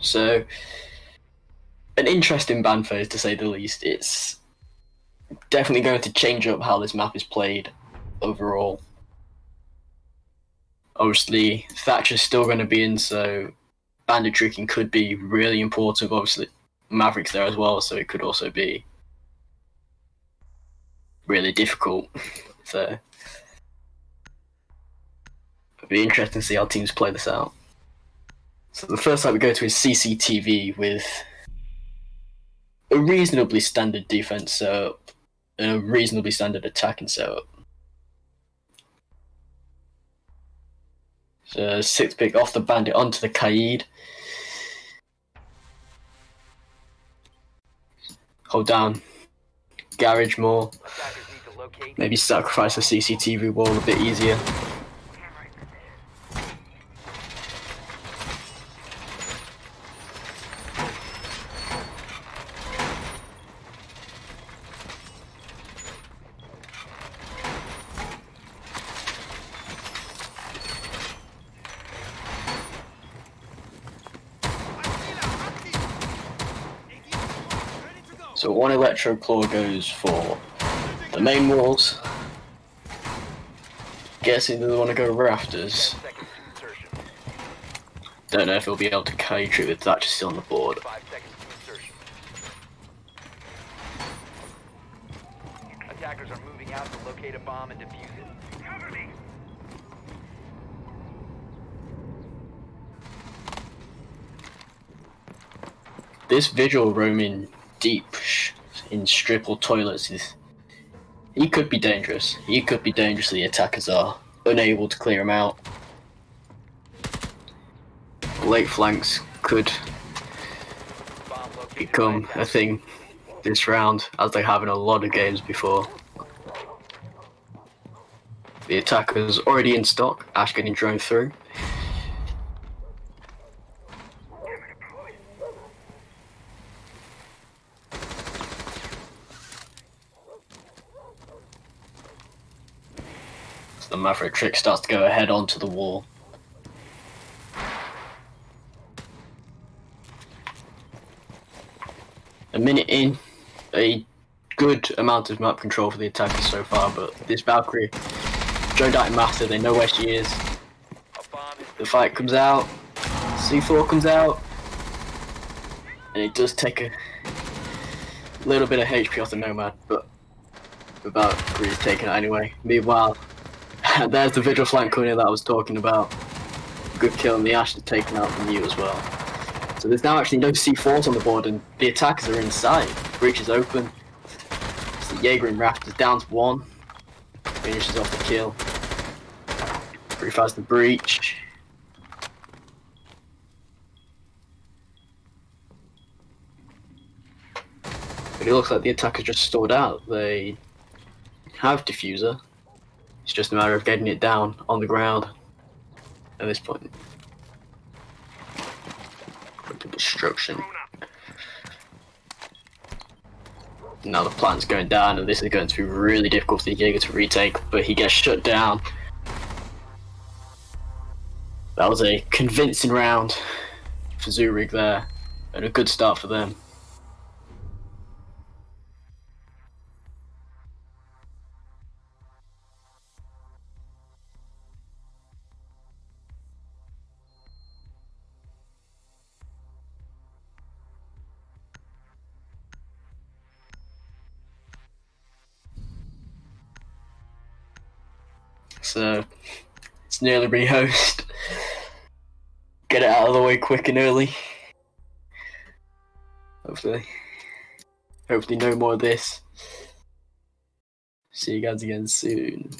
So, an interesting ban phase to say the least. It's definitely going to change up how this map is played overall. Obviously, Thatcher's still going to be in, so bandit tricking could be really important. Obviously, Maverick's there as well, so it could also be really difficult. So, it'll be interesting to see how teams play this out. So the first site we go to is CCTV with a reasonably standard defense setup and a reasonably standard attacking setup. So 6th pick off the bandit onto the Kaid. Hold down garage more. Maybe sacrifice the CCTV wall a bit easier. So one Electro Claw goes for the main walls. Guessing they want to go rafters. Don't know if he'll be able to carry through with that just still on the board. Attackers are moving out to locate a bomb and defuse it. This Vigil roaming deep in strip or toilets he could be dangerous. He could be dangerous. The attackers are unable to clear him out. Late flanks could become a thing this round, as they have in a lot of games before. The attackers already in stock. Ash getting drone through. The Maverick trick starts to go ahead onto the wall. A minute in, a good amount of map control for the attackers so far, but this Valkyrie joined out in master, they know where she is. The fight comes out, C4 comes out, and it does take a little bit of HP off the Nomad, but the Valkyrie is taken out anyway. Meanwhile, there's the Vigil flank corner that I was talking about. Good kill, and the Ash is taken out from you as well. So there's now actually no C4s on the board, and the attackers are inside. Breach is open. It's the Jaeger and Raft is down to 1. Finishes off the kill. Pre-fires the breach. But it looks like the attackers just stalled out. They have diffuser. It's just a matter of getting it down on the ground at this point. Quick destruction. Now the plant's going down, and this is going to be really difficult for the Jaeger to retake, but he gets shut down. That was a convincing round for Zoorig there, and a good start for them. So, it's nearly rehost. Get it out of the way quick and early. Hopefully no more of this. See you guys again soon.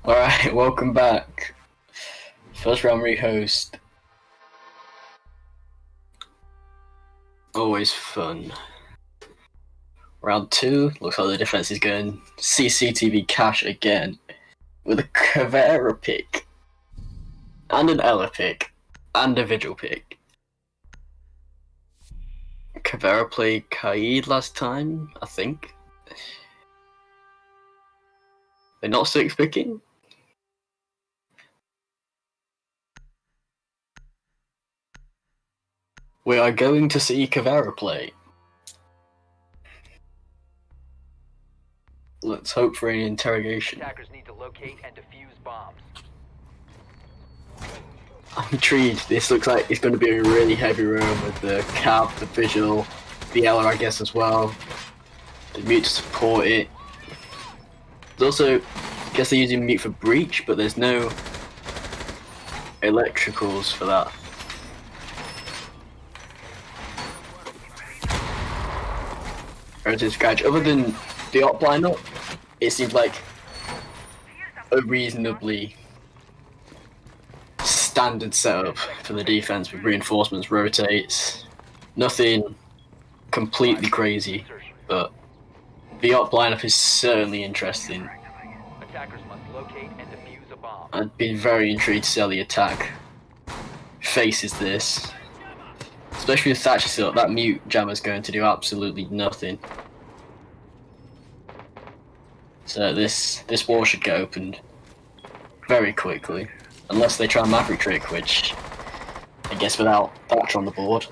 Alright, welcome back. First round rehost. Always fun. Round 2, looks like the defense is going CCTV cash again. With a Caveira pick. And an Ella pick. And a Vigil pick. Caveira played Kaid last time, I think. They're not 6-picking? We are going to see Caveira play. Let's hope for an interrogation. Attackers need to locate and defuse bombs. I'm intrigued. This looks like it's going to be a really heavy room with the cab, the Vigil, the Ella, I guess, as well. The mute to support it. There's also, I guess they're using mute for breach, but there's no electricals for that. Scratch. Other than the op lineup, it seems like a reasonably standard setup for the defense with reinforcements, rotates, nothing completely crazy, but the op lineup is certainly interesting. Attackers must locate and defuse a bomb. I'd be very intrigued to see how the attack faces this. Especially with Thatcher still, that mute jammer's going to do absolutely nothing. So this wall should get opened very quickly. Unless they try a Maverick trick, which I guess without Thatcher on the board.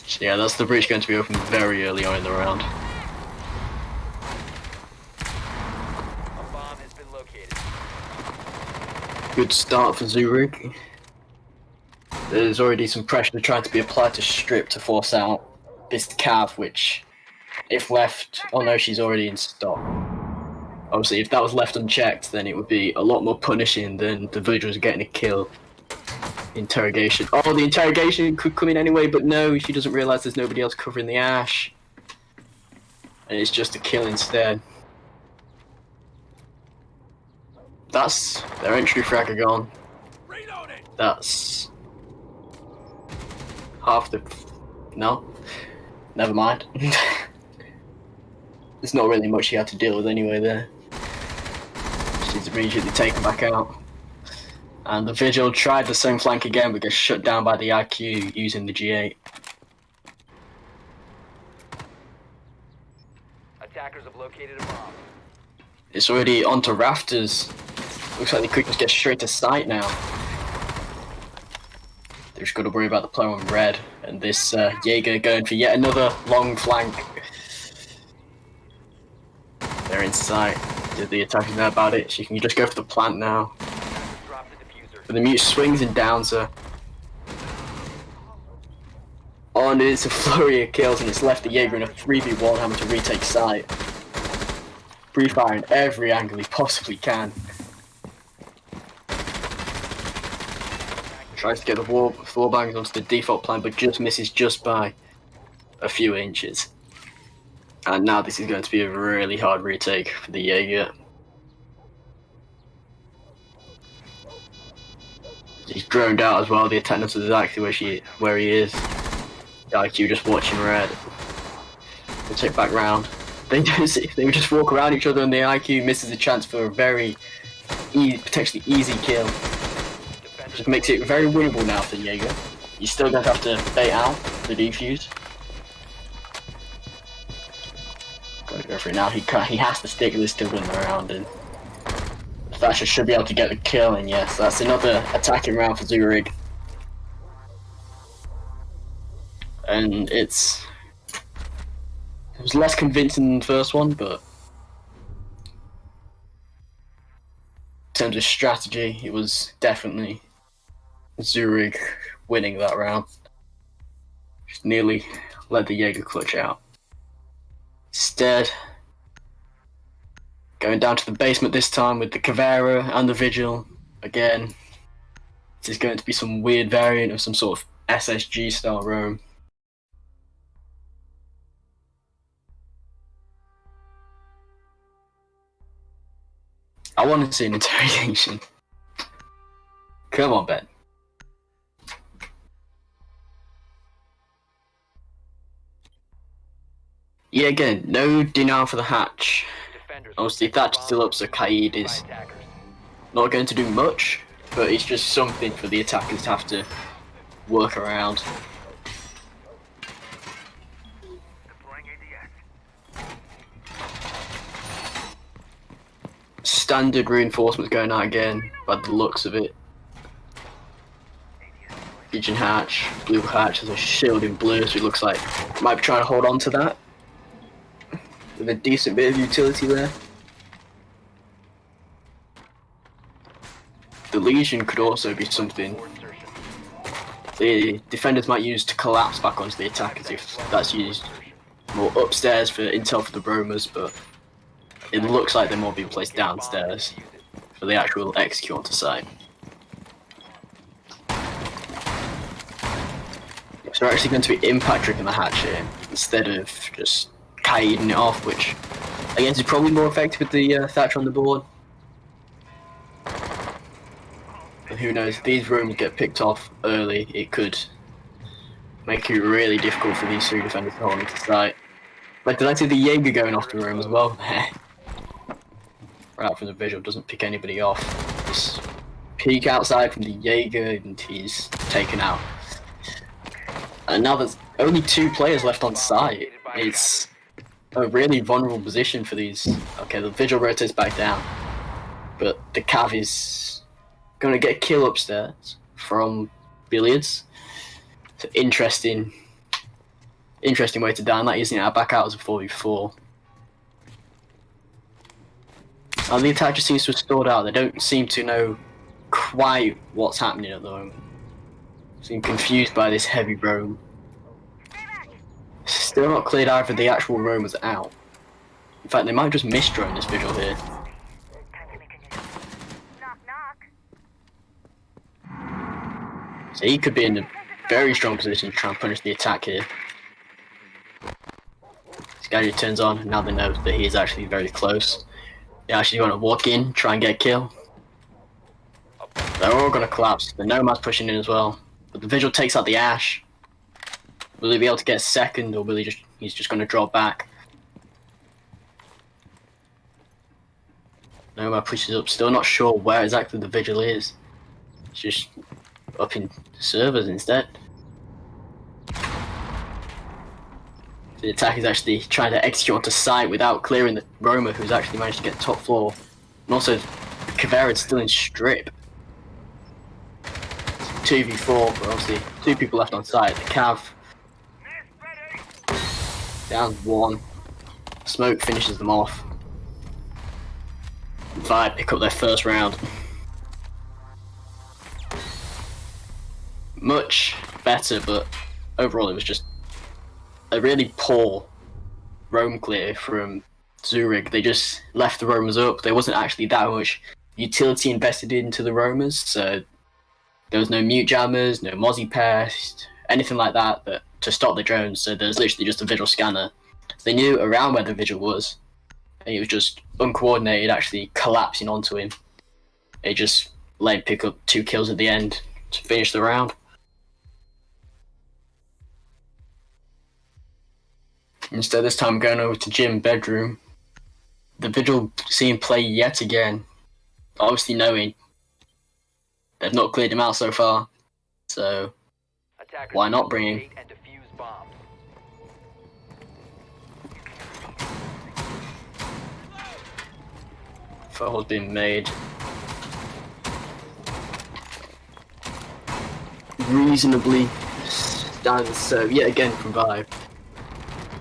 So yeah, that's the breach going to be opened very early on in the round. Good start for Zoorig. There's already some pressure trying to be applied to Strip to force out this Cav, which, if left, oh no, she's already in stock. Obviously, if that was left unchecked, then it would be a lot more punishing than the Vigils getting a kill. Interrogation. Oh, the interrogation could come in anyway, but no, she doesn't realise there's nobody else covering the ash. And it's just a kill instead. That's their entry fragger gone. That's half the... No? Never mind. There's not really much he had to deal with anyway there. She's immediately taken back out. And the Vigil tried the same flank again, but gets shut down by the IQ using the G8. Attackers have located a bomb. It's already onto rafters. Looks like they could just get straight to site now. They've just got to worry about the player on red, and this Jaeger going for yet another long flank. They're in sight. Did the attackers know about it? She can just go for the plant now. But the mute swings and downs her. Oh, and it's a flurry of kills, and it's left the Jaeger in a 3v1 having to retake site. Pre-firing every angle he possibly can. Tries to get the four bangs onto the default plan, but just misses just by a few inches. And now this is going to be a really hard retake for the Jaeger. He's droned out as well. The attack knows exactly where he is. The IQ just watching red. They take back round. They would just walk around each other, and the IQ misses a chance for a very potentially easy kill. Just makes it very winnable now for Jaeger. You're still going to have to bait out the defuse. Gotta go for it now. He has to stick with this to win the round, and Thatcher should be able to get the kill. And yes, that's another attacking round for Zoorig. And it was less convincing than the first one, but in terms of strategy, it was definitely Zoorig winning that round. Just nearly let the Jaeger clutch out. Instead, going down to the basement this time with the Caveira and the Vigil. Again, this is going to be some weird variant of some sort of SSG style roam. I want to see an interrogation. Come on, Ben. Yeah, again, no denial for the hatch. Obviously, Thatch is still up, so Kaid is not going to do much, but it's just something for the attackers to have to work around. Standard reinforcements going out again, by the looks of it. Pigeon hatch, blue hatch has a shield in blue, so it looks like might be trying to hold on to that. With a decent bit of utility there. The Legion could also be something the defenders might use to collapse back onto the attackers if that's used more upstairs for intel for the roamers, but it looks like they're more being placed downstairs for the actual execute onto site. So we're actually going to be impact tricking the hatch here instead of just kiting it off, which I guess is probably more effective with the Thatcher on the board. But who knows, if these rooms get picked off early, it could make it really difficult for these three defenders to hold onto site. But did I see the Jaeger going off the room as well? Right from the visual, doesn't pick anybody off. Just peek outside from the Jaeger and he's taken out. And now there's only 2 players left on site. It's a really vulnerable position for these. Okay, the visual rotates back down, but the Cav is going to get a kill upstairs from Billiards. It's an interesting way to down that, using it back out as a 4v4. And the attack just seems to have stalled out. They don't seem to know quite what's happening at the moment. Seem confused by this heavy roam. Still not cleared either the actual roamers out. In fact, they might just misdrone this visual here. So he could be in a very strong position to try and punish the attack here. This guy turns on, and now they know that he is actually very close. They actually want to walk in, try and get a kill. They're all going to collapse. The Nomad's pushing in as well. But the visual takes out the Ash. Will he be able to get a second, or will he's just going to drop back? Nomad pushes up, still not sure where exactly the vigil is. It's just up in servers instead. The attack is actually trying to execute onto site without clearing the roamer, who's actually managed to get top floor. And also, Kavera's still in strip. 2v4, but obviously 2 people left on site. The Cav down 1. Smoke finishes them off. ViBE pick up their first round. Much better, but overall it was just a really poor roam clear from Zoorig. They just left the roamers up. There wasn't actually that much utility invested into the roamers, so there was no mute jammers, no Mozzie pest, anything like that, but to stop the drones. So there was literally just a visual scanner. They knew around where the visual was, and it was just uncoordinated, actually collapsing onto him. They just let him pick up 2 kills at the end to finish the round. Instead, this time going over to Jim bedroom. The vigil see him play yet again, obviously knowing they've not cleared him out so far, so why not bring him? Foothole's been made. Reasonably standard serve yet again from ViBE.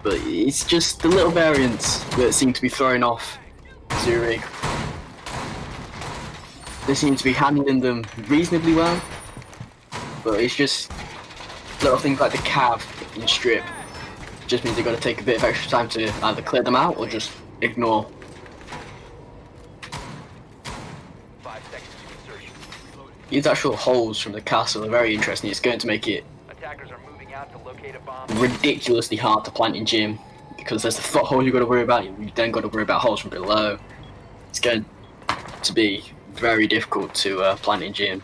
But it's just the little variants that seem to be throwing off Zoorig. They seem to be handling them reasonably well, but it's just little things like the Cav in strip. Just means they've got to take a bit of extra time to either clear them out or just ignore. 5 seconds to insertion. These actual holes from the castle are very interesting. It's going to make it Attackers are moving out to locate a bomb. ridiculously hard to plant in gym, because there's the foothold you've got to worry about. You've then got to worry about holes from below. It's going to be very difficult to plant in gym.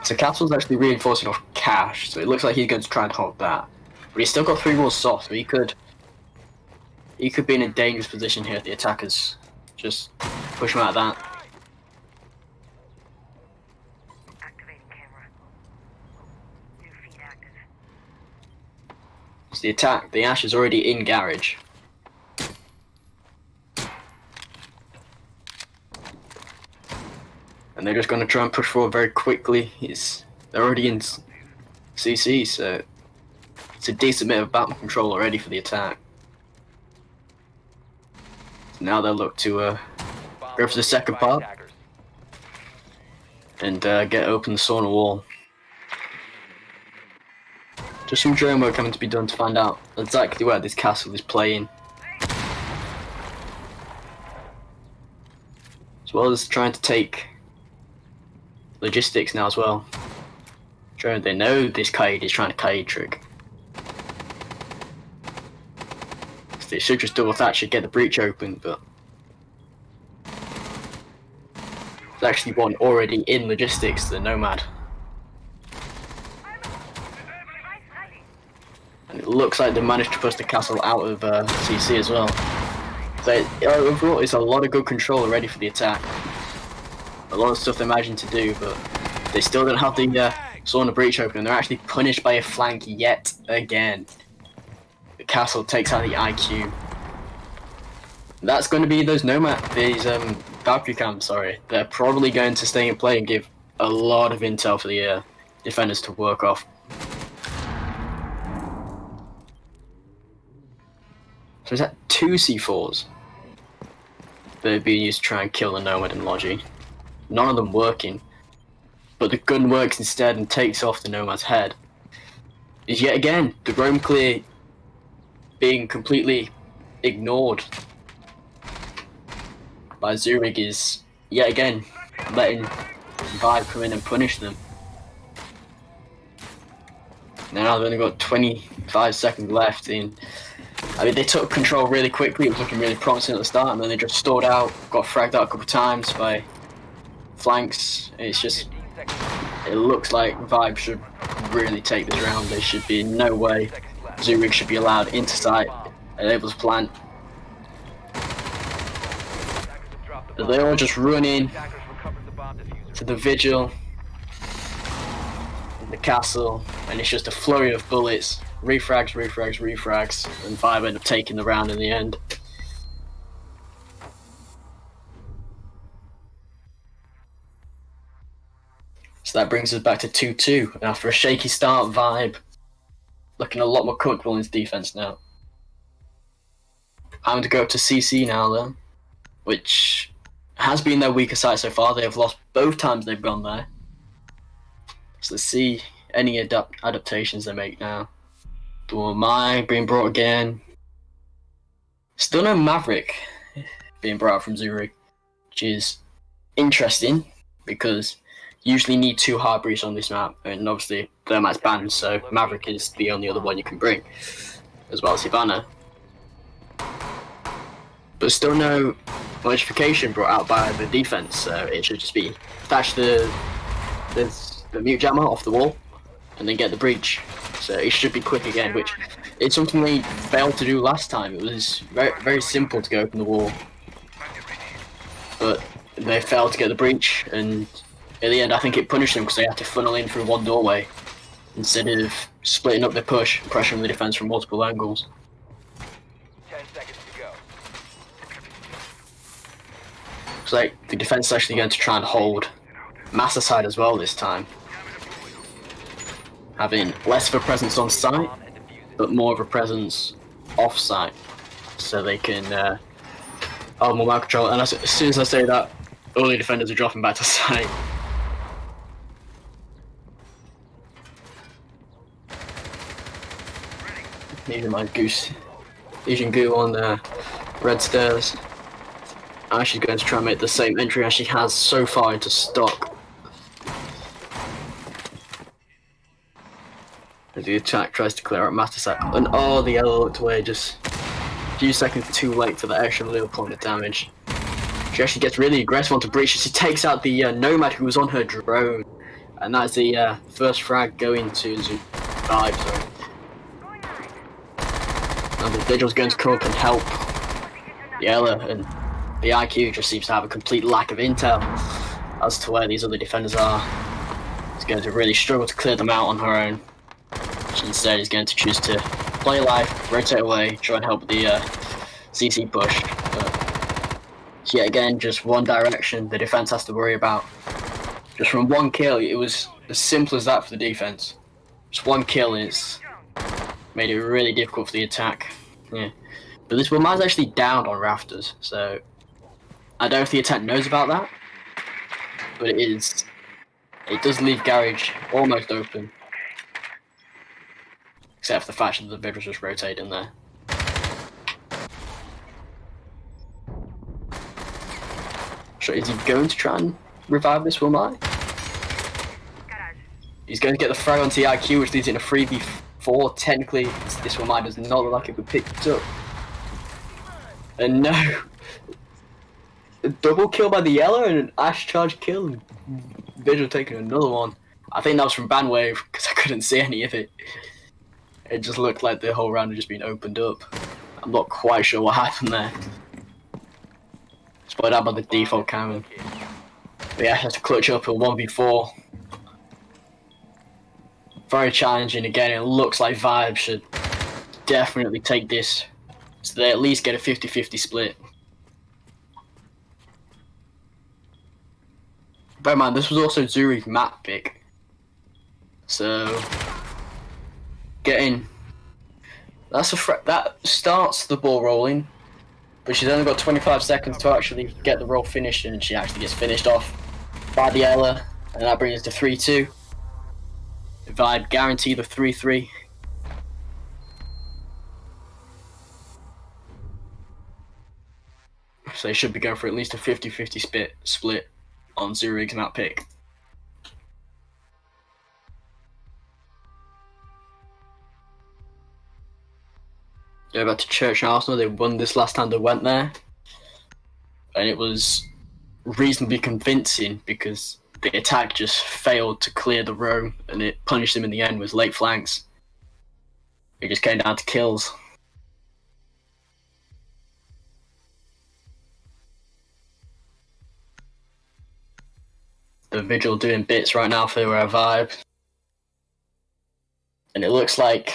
So Castle's actually reinforcing off Cash, so it looks like he's going to try and hold that. But he's still got 3 walls soft, so he could be in a dangerous position here if the attackers just push him out of that. Activating camera. New feed active. So the Ash is already in garage. And they're just going to try and push forward very quickly. They're already in CC, so it's a decent bit of battle control already for the attack. So now they'll look to go for the second part and get open the sauna wall. Just some drone work having to be done to find out exactly where this castle is playing. As well as trying to take logistics now as well. They know this Kaid is trying to Kaid trick. So they should just double thatch and get the breach open, but there's actually one already in logistics, the Nomad. And it looks like they managed to push the castle out of CC as well. So overall, it's a lot of good control already for the attack. A lot of stuff they managed to do, but they still don't have the sauna breach open, and they're actually punished by a flank yet again. The castle takes out the IQ. That's going to be these Valkyrie camps, sorry. They're probably going to stay in play and give a lot of intel for the defenders to work off. So is that 2 C4s that are being used to try and kill the Nomad and Logi? None of them working, but the gun works instead and takes off the Nomad's head. Is yet again the roam clear being completely ignored by Zoorig, is yet again letting ViBE come in and punish them. Now they've only got 25 seconds left. I mean, they took control really quickly. It was looking really promising at the start, and then they just stalled out, got fragged out a couple of times by flanks. It's just, it looks like ViBE should really take this round. There should be no way Zoorig should be allowed into site and able to plant. They all just run in to the vigil, the castle, and it's just a flurry of bullets, refrags, and ViBE end up taking the round in the end. So that brings us back to 2-2. And after a shaky start, ViBE looking a lot more comfortable in his defense now. Having to go up to CC now, though, which has been their weaker side so far. They have lost both times they've gone there. So let's see any adaptations they make now. Mai being brought again. Still no Maverick being brought out from Zoorig, which is interesting because you usually need 2 Harbriefs on this map, and obviously Thermite's banned, so Maverick is the only other one you can bring, as well as Ivana. But still no modification brought out by the defense, so it should just be thatch the mute jammer off the wall and then get the breach. So it should be quick again, which is something they failed to do last time. It was very, very simple to go open the wall, but they failed to get the breach, and in the end I think it punished them because they had to funnel in through one doorway instead of splitting up their push and pressuring the defense from multiple angles. 10 seconds to go. Looks like the defense is actually going to try and hold Master side as well this time, having less of a presence on site but more of a presence off site, so they can hold more map control. And as soon as I say that, all the defenders are dropping back to site. Using my Asian goo on the red stairs. She's going to try and make the same entry as she has so far into stock. As the attack tries to clear out Master Sack. And oh, the yellow looked away, just few seconds too late for the extra little point of damage. She actually gets really aggressive onto Breach. She takes out the Nomad who was on her drone. And that's the first frag going to ViBE, sorry. And the Vigil's going to come up and help Yella, and the IQ just seems to have a complete lack of intel as to where these other defenders are. She's going to really struggle to clear them out on her own. She instead is going to choose to play life, rotate away, try and help the CC push. But yet again, just one direction the defense has to worry about. Just from one kill, it was as simple as that for the defense. Just one kill and it's made it really difficult for the attack. Yeah. But this one is actually down on rafters, so I don't know if the attack knows about that. But it does leave garage almost open. Except for the fact that the Vigil's just rotating there. So is he going to try and revive this Wilmai? He's going to get the throw onto the IQ, which leads it in a 3v4. Technically, this Wilmai does not look like it would pick it up. And no! A double kill by the Yellow and an Ash charge kill. Vigil taking another one. I think that was from Bandwave, because I couldn't see any of it. It just looked like the whole round had just been opened up. I'm not quite sure what happened there. Spotted out by the default cannon. But yeah, has to clutch up a 1v4. Very challenging again. It looks like ViBE should definitely take this so they at least get a 50-50 split. Bear in mind, this was also Zoorig's map pick. So getting that starts the ball rolling, but she's only got 25 seconds to actually get the roll finished, and she actually gets finished off by the Ella, and that brings us to 3-2. ViBE guarantee the 3-3. So they should be going for at least a 50-50 split on Zoorig's map pick. Go back to Church and Arsenal. They won this last time they went there, and it was reasonably convincing because the attack just failed to clear the row, and it punished them in the end with late flanks. It just came down to kills. The Vigil doing bits right now for ViBE. And it looks like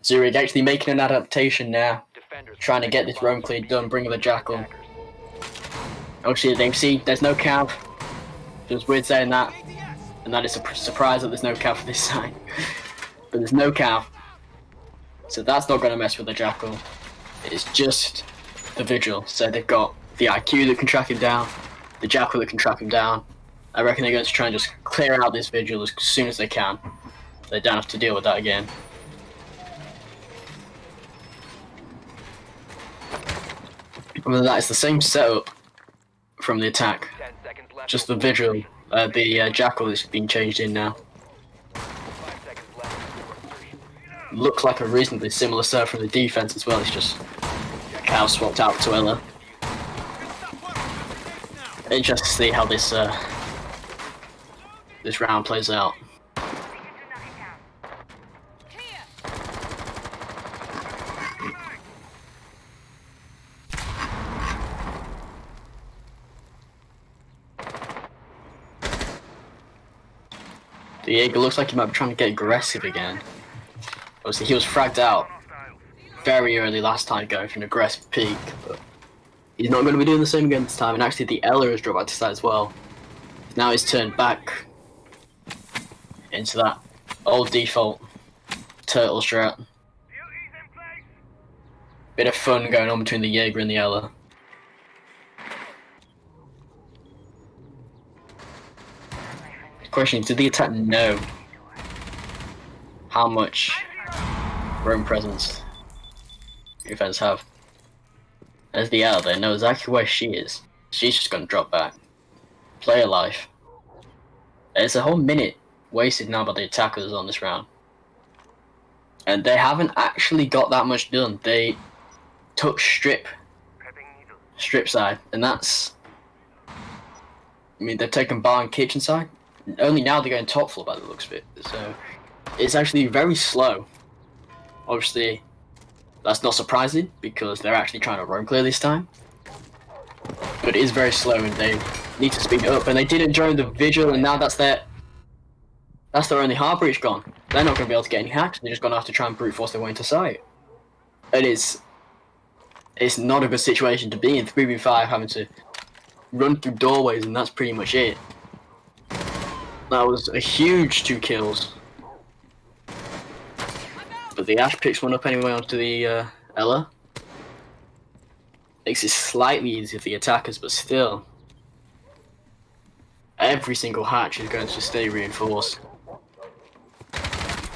Zoorig actually making an adaptation now, trying to get this roam clear done, bringing the Jackal. Oh shit, they see there's no cav. It was weird saying that, and that is a surprise that there's no cav for this side. But there's no cav, so that's not going to mess with the Jackal. It's just the Vigil. So they've got the IQ that can track him down, the Jackal that can track him down. I reckon they're going to try and just clear out this Vigil as soon as they can. They don't have to deal with that again. Other than that, it's the same setup from the attack. Just the Vigil, the Jackal is being changed in now. Looks like a reasonably similar setup from the defense as well. It's just Cow swapped out to Ella. Interesting to see how this this round plays out. The Jaeger looks like he might be trying to get aggressive again. Obviously, he was fragged out very early last time going for an aggressive peak, but he's not going to be doing the same again this time. And actually, the Ella has dropped back to side as well. Now he's turned back into that old default turtle strat. Bit of fun going on between the Jaeger and the Ella. The question is, did the attack know how much roam presence the defense have? As the Ella, they know exactly where she is. She's just going to drop back. Play her life. It's a whole minute wasted now by the attackers on this round. And they haven't actually got that much done. They took strip side, and that's. I mean, they've taken bar and kitchen side. Only now they're going top floor by the looks of it. So it's actually very slow. Obviously, that's not surprising because they're actually trying to roam clear this time. But it is very slow, and they need to speed it up. And they didn't join the vigil, and now that's their only hard breach gone. They're not going to be able to get any hacks. They're just going to have to try and brute force their way into sight. And it's not a good situation to be in. 3v5 having to run through doorways, and that's pretty much it. That was a huge 2 kills. But the Ash picks one up anyway onto the Ella. Makes it slightly easier for the attackers, but still. Every single hatch is going to stay reinforced.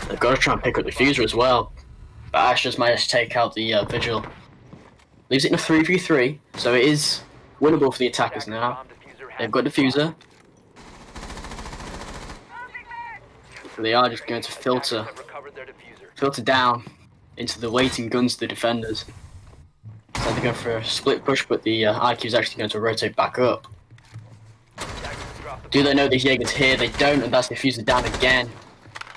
They've got to try and pick up the fuser as well. But Ash just managed to take out the vigil. Leaves it in a 3v3, so it is winnable for the attackers now. They've got diffuser. They are just going to filter down into the waiting guns, the defenders. So they're going for a split push, but the IQ is actually going to rotate back up. Do they know the Jaeger's here? They don't, and that's diffuser down again.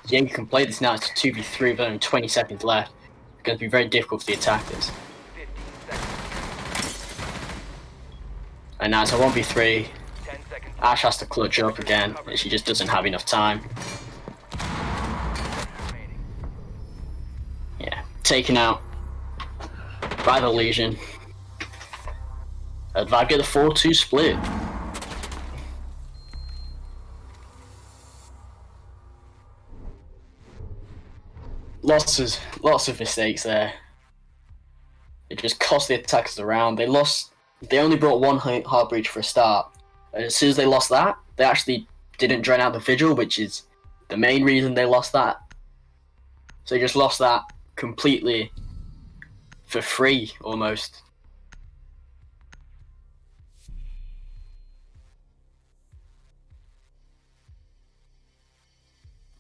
Jaeger can play this now. It's a 2v3 with only 20 seconds left. It's going to be very difficult for the attackers. And now it's a 1v3. Ash has to clutch up again, and she just doesn't have enough time. Yeah, taken out by the Legion. ViBE get a 4-2 split. Lots of mistakes there. It just cost the attackers the round. They only brought 1 hard breach for a start. And as soon as they lost that, they actually didn't drain out the vigil, which is the main reason they lost that. So they just lost that completely for free, almost.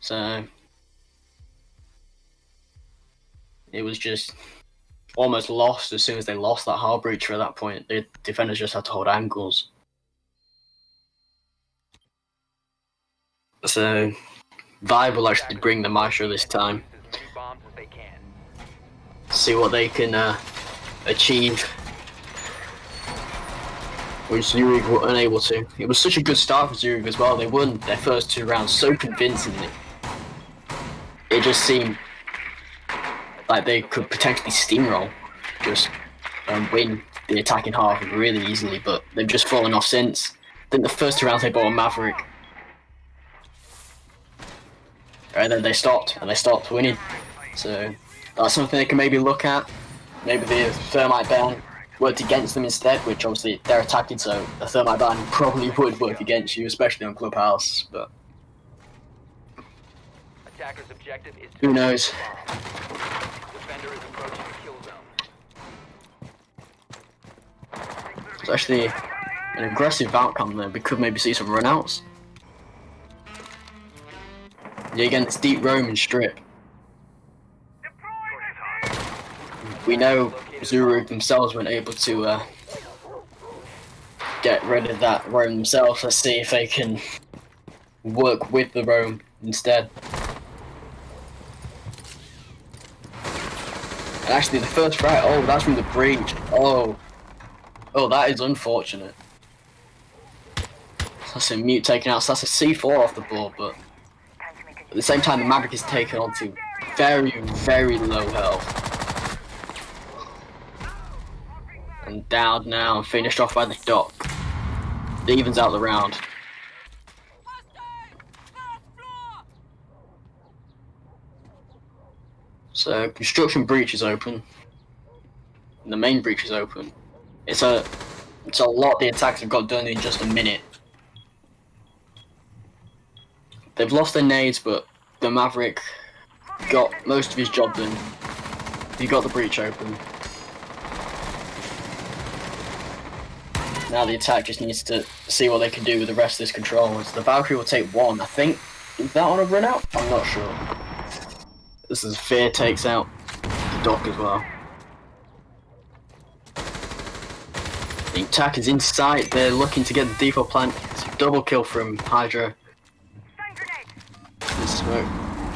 So it was just almost lost as soon as they lost that hard breacher at that point. The defenders just had to hold angles. So ViBE will actually bring the Maestro this time. See what they can achieve. Which Zoorig were unable to. It was such a good start for Zoorig as well. They won their first 2 rounds so convincingly. It just seemed like they could potentially steamroll, just win the attacking half really easily, but they've just fallen off since. I think the first 2 rounds they bought a Maverick. And then they stopped winning. So that's something they can maybe look at. Maybe the thermite ban worked against them instead, which obviously they're attacking, so a thermite ban probably would work against you, especially on ClubHouse, but who knows? It's actually an aggressive outcome there. We could maybe see some runouts. Yeah, again, it's deep roam and strip. We know Zoorig themselves weren't able to get rid of that roam themselves. Let's see if they can work with the roam instead. And actually, the first frag, oh, that's from the breach. Oh, that is unfortunate. That's a mute taken out, so that's a C4 off the board, but at the same time, the Maverick is taken on to very, very low health. And down now and finished off by the dock. It evens out the round. So construction breach is open. And the main breach is open. It's a lot the attacks have got done in just a minute. They've lost their nades, but the Maverick got most of his job done. He got the breach open. Now the attack just needs to see what they can do with the rest of this control. So the Valkyrie will take 1, I think. Is that on a run out? I'm not sure. This is Fear takes out the dock as well. The attack is in sight. They're looking to get the default plant. It's a double kill from Hydra. Stun grenade. The smoke.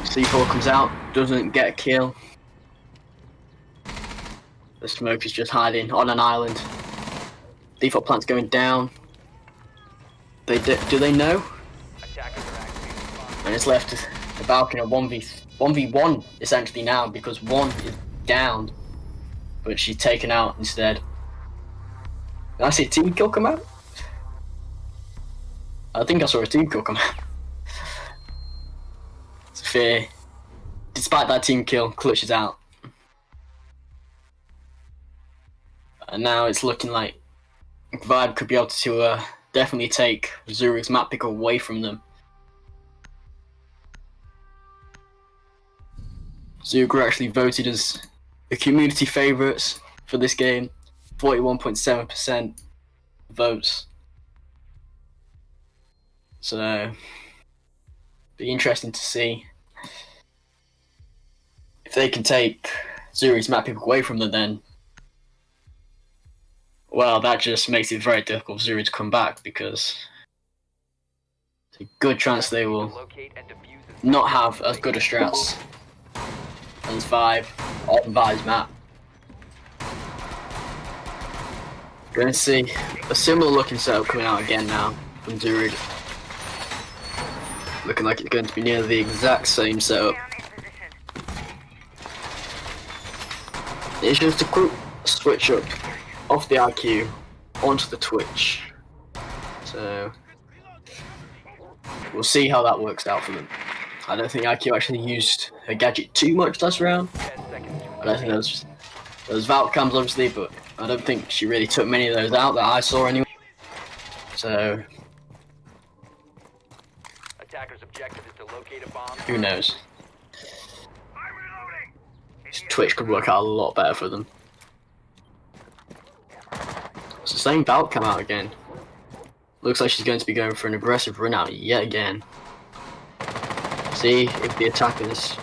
C4 comes out, doesn't get a kill. The smoke is just hiding on an island. Default plant's going down. Do they know? Attackers are activating the bomb. And it's left the balcony a 1v1 essentially now because one is downed, but she's taken out instead. Did I see a team kill come out? I think I saw a team kill come out. It's fair. Despite that team kill, Clutch is out. And now it's looking like ViBE could be able to definitely take Zoorig's map pick away from them. Zoorig were actually voted as the community favourites for this game. 41.7% votes. So, be interesting to see if they can take Zoorig's map pick away from them. Then, well, that just makes it very difficult for Zoorig to come back because there's a good chance they will Locate and defuse this. not have as good a strats as ViBE on ViBE's map. Going to see a similar looking setup coming out again now from Zoorig. Looking like it's going to be nearly the exact same setup. Down in position. It's just a quick switch up off the IQ onto the Twitch. So we'll see how that works out for them. I don't think IQ actually used her gadget too much last round. 10 seconds to I don't think there was vault cams obviously, but I don't think she really took many of those out that I saw anyway. So Attackers' objective is to locate a bomb. who knows? Twitch could work out a lot better for them. It's the same vault cam out again. Looks like she's going to be going for an aggressive run out yet again. See if the attackers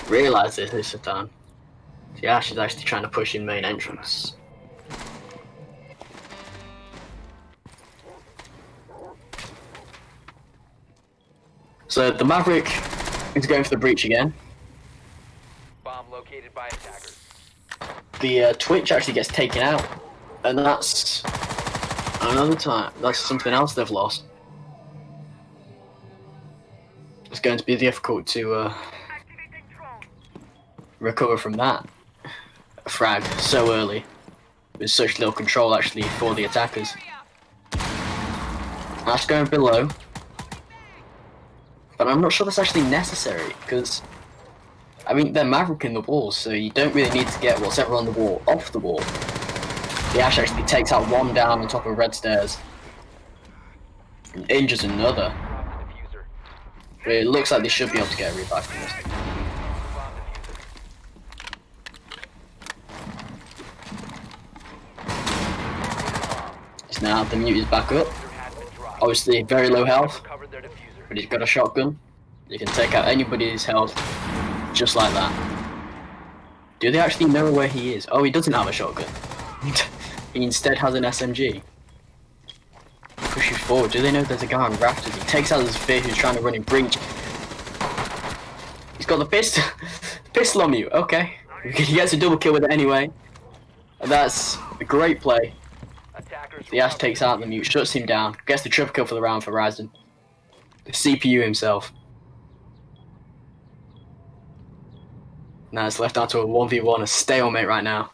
realise this time. Yeah, she's actually trying to push in main entrance. So the Maverick is going for the breach again. Bomb located by attackers. The Twitch actually gets taken out, and that's another time. That's something else they've lost. It's going to be difficult to Activating drone. recover from that frag so early with such little control actually for the attackers. That's going below, but I'm not sure that's actually necessary because I mean they're Maverick in the walls, so you don't really need to get what's ever on the wall off the wall. The Ash actually takes out one down on top of red stairs and injures another. Drop the diffuser. But it looks like they should be able to get a revive from this. Bomb diffuser. Now the mute is back up. Diffuser has been dropped. Obviously very low health, Recovered their diffuser. but he's got a shotgun. You can take out anybody's health just like that. Do they actually know where he is? Oh, he doesn't have a shotgun. He instead has an SMG. Pushes forward. Do they know there's a guy on rafters? He takes out this fish who's trying to run in breach. He's got the pistol. Pistol on mute. Okay. He gets a double kill with it anyway. And that's a great play. Attackers The Ash takes out the mute, shuts him down, gets the triple kill for the round for Ryzen. The CPU himself. Now it's left down to a 1v1, a stalemate right now.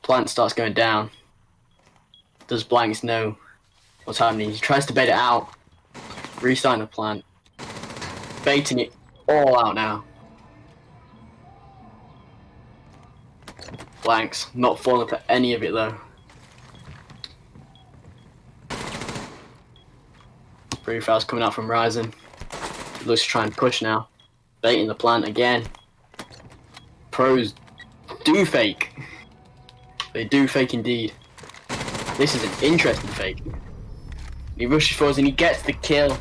Plant starts going down. Does Blanks know what's happening? He tries to bait it out. Restarting the plant. Baiting it all out now. Blanks, not falling for any of it though. Pretty fast coming out from Ryzen. Looks to try and push now. Baiting the plant again. Pros do fake. They do fake indeed. This is an interesting fake. He rushes forwards and he gets the kill.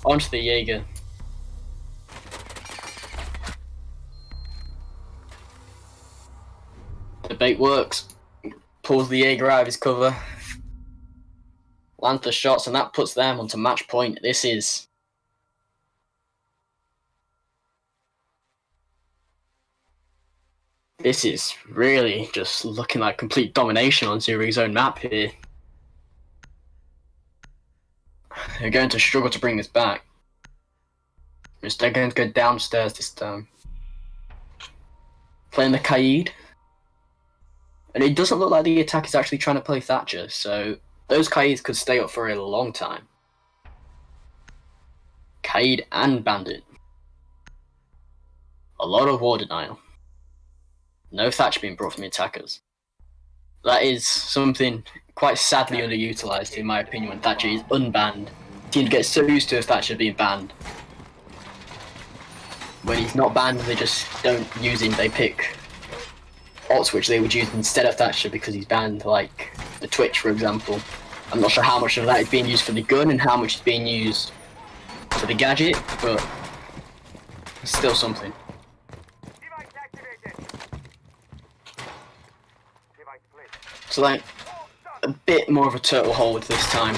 Onto the Jaeger. The bait works. Pulls the Jaeger out of his cover. Lands the shots, and that puts them onto match point. This is really just looking like complete domination on Zoorig's own map here. They're going to struggle to bring this back. They're going to go downstairs this time. Playing the Kaid. And it doesn't look like the attack is actually trying to play Thatcher, so those Kaids could stay up for a long time. Kaid and Bandit. A lot of war denial. No Thatcher being brought from the attackers. That is something quite sadly underutilized in my opinion when Thatcher is unbanned. Teams get so used to Thatcher being banned. When he's not banned, they just don't use him, they pick ults which they would use instead of Thatcher because he's banned, like the Twitch for example. I'm not sure how much of that is being used for the gun and how much is being used for the gadget, but it's still something. Device activated. Device placed. So like, a bit more of a turtle hold this time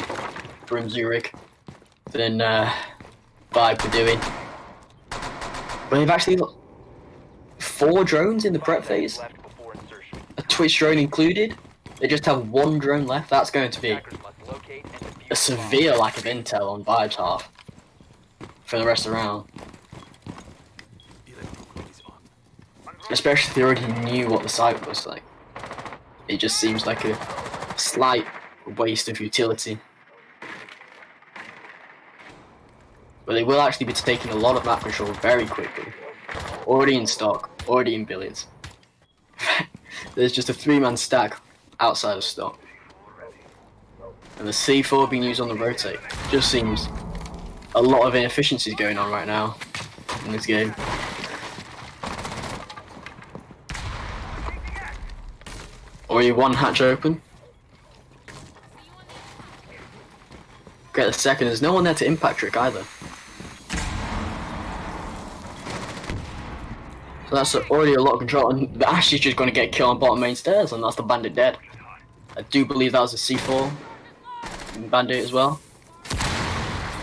from Zoorig than ViBE were doing. But they've actually got 4 drones in the prep phase. A Twitch drone included. They just have 1 drone left. That's going to be a severe lack of intel on ViBE's half for the rest of the round. Especially if they already knew what the site was like. It just seems like a slight waste of utility. But they will actually be taking a lot of map control very quickly. Already in stock, already in billions. There's just a 3-man stack outside of stock. And the C4 being used on the rotate just seems a lot of inefficiencies going on right now in this game. Already 1 hatch open. Get the second, there's no one there to impact trick either. So that's already a lot of control, and the Ash is just going to get killed on bottom main stairs, and that's the Bandit dead. I do believe that was a C4 Bandit as well. So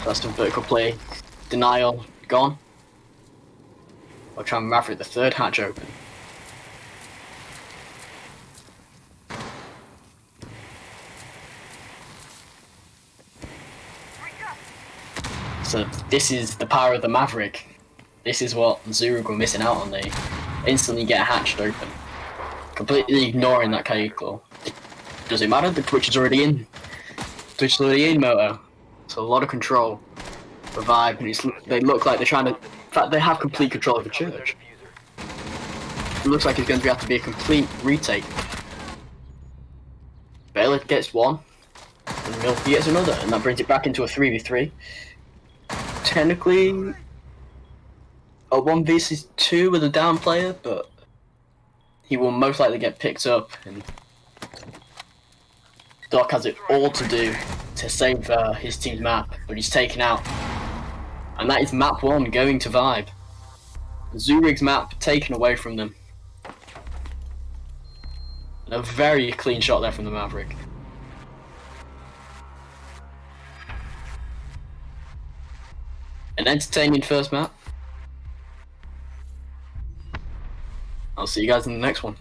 that's the vertical play. Denial gone. I'll try and Maverick the 3rd hatch open. So this is the power of the Maverick. This is what Zoorig were missing out on. They instantly get hatched open. Completely ignoring that Kaid claw. Does it matter? The Twitch is already in. Twitch is already in Moto. So a lot of control for ViBE, and they look like they're trying to... In fact, they have complete control of the church. It looks like it's going to have to be a complete retake. Baylor gets 1, and Milky gets another, and that brings it back into a 3v3. Technically, a 1 vs 2 with a down player, but he will most likely get picked up, and Doc has it all to do to save his team's map, but he's taken out. And that is map 1 going to ViBE. Zoorig's map taken away from them. And a very clean shot there from the Maverick. An entertaining first map. I'll see you guys in the next one.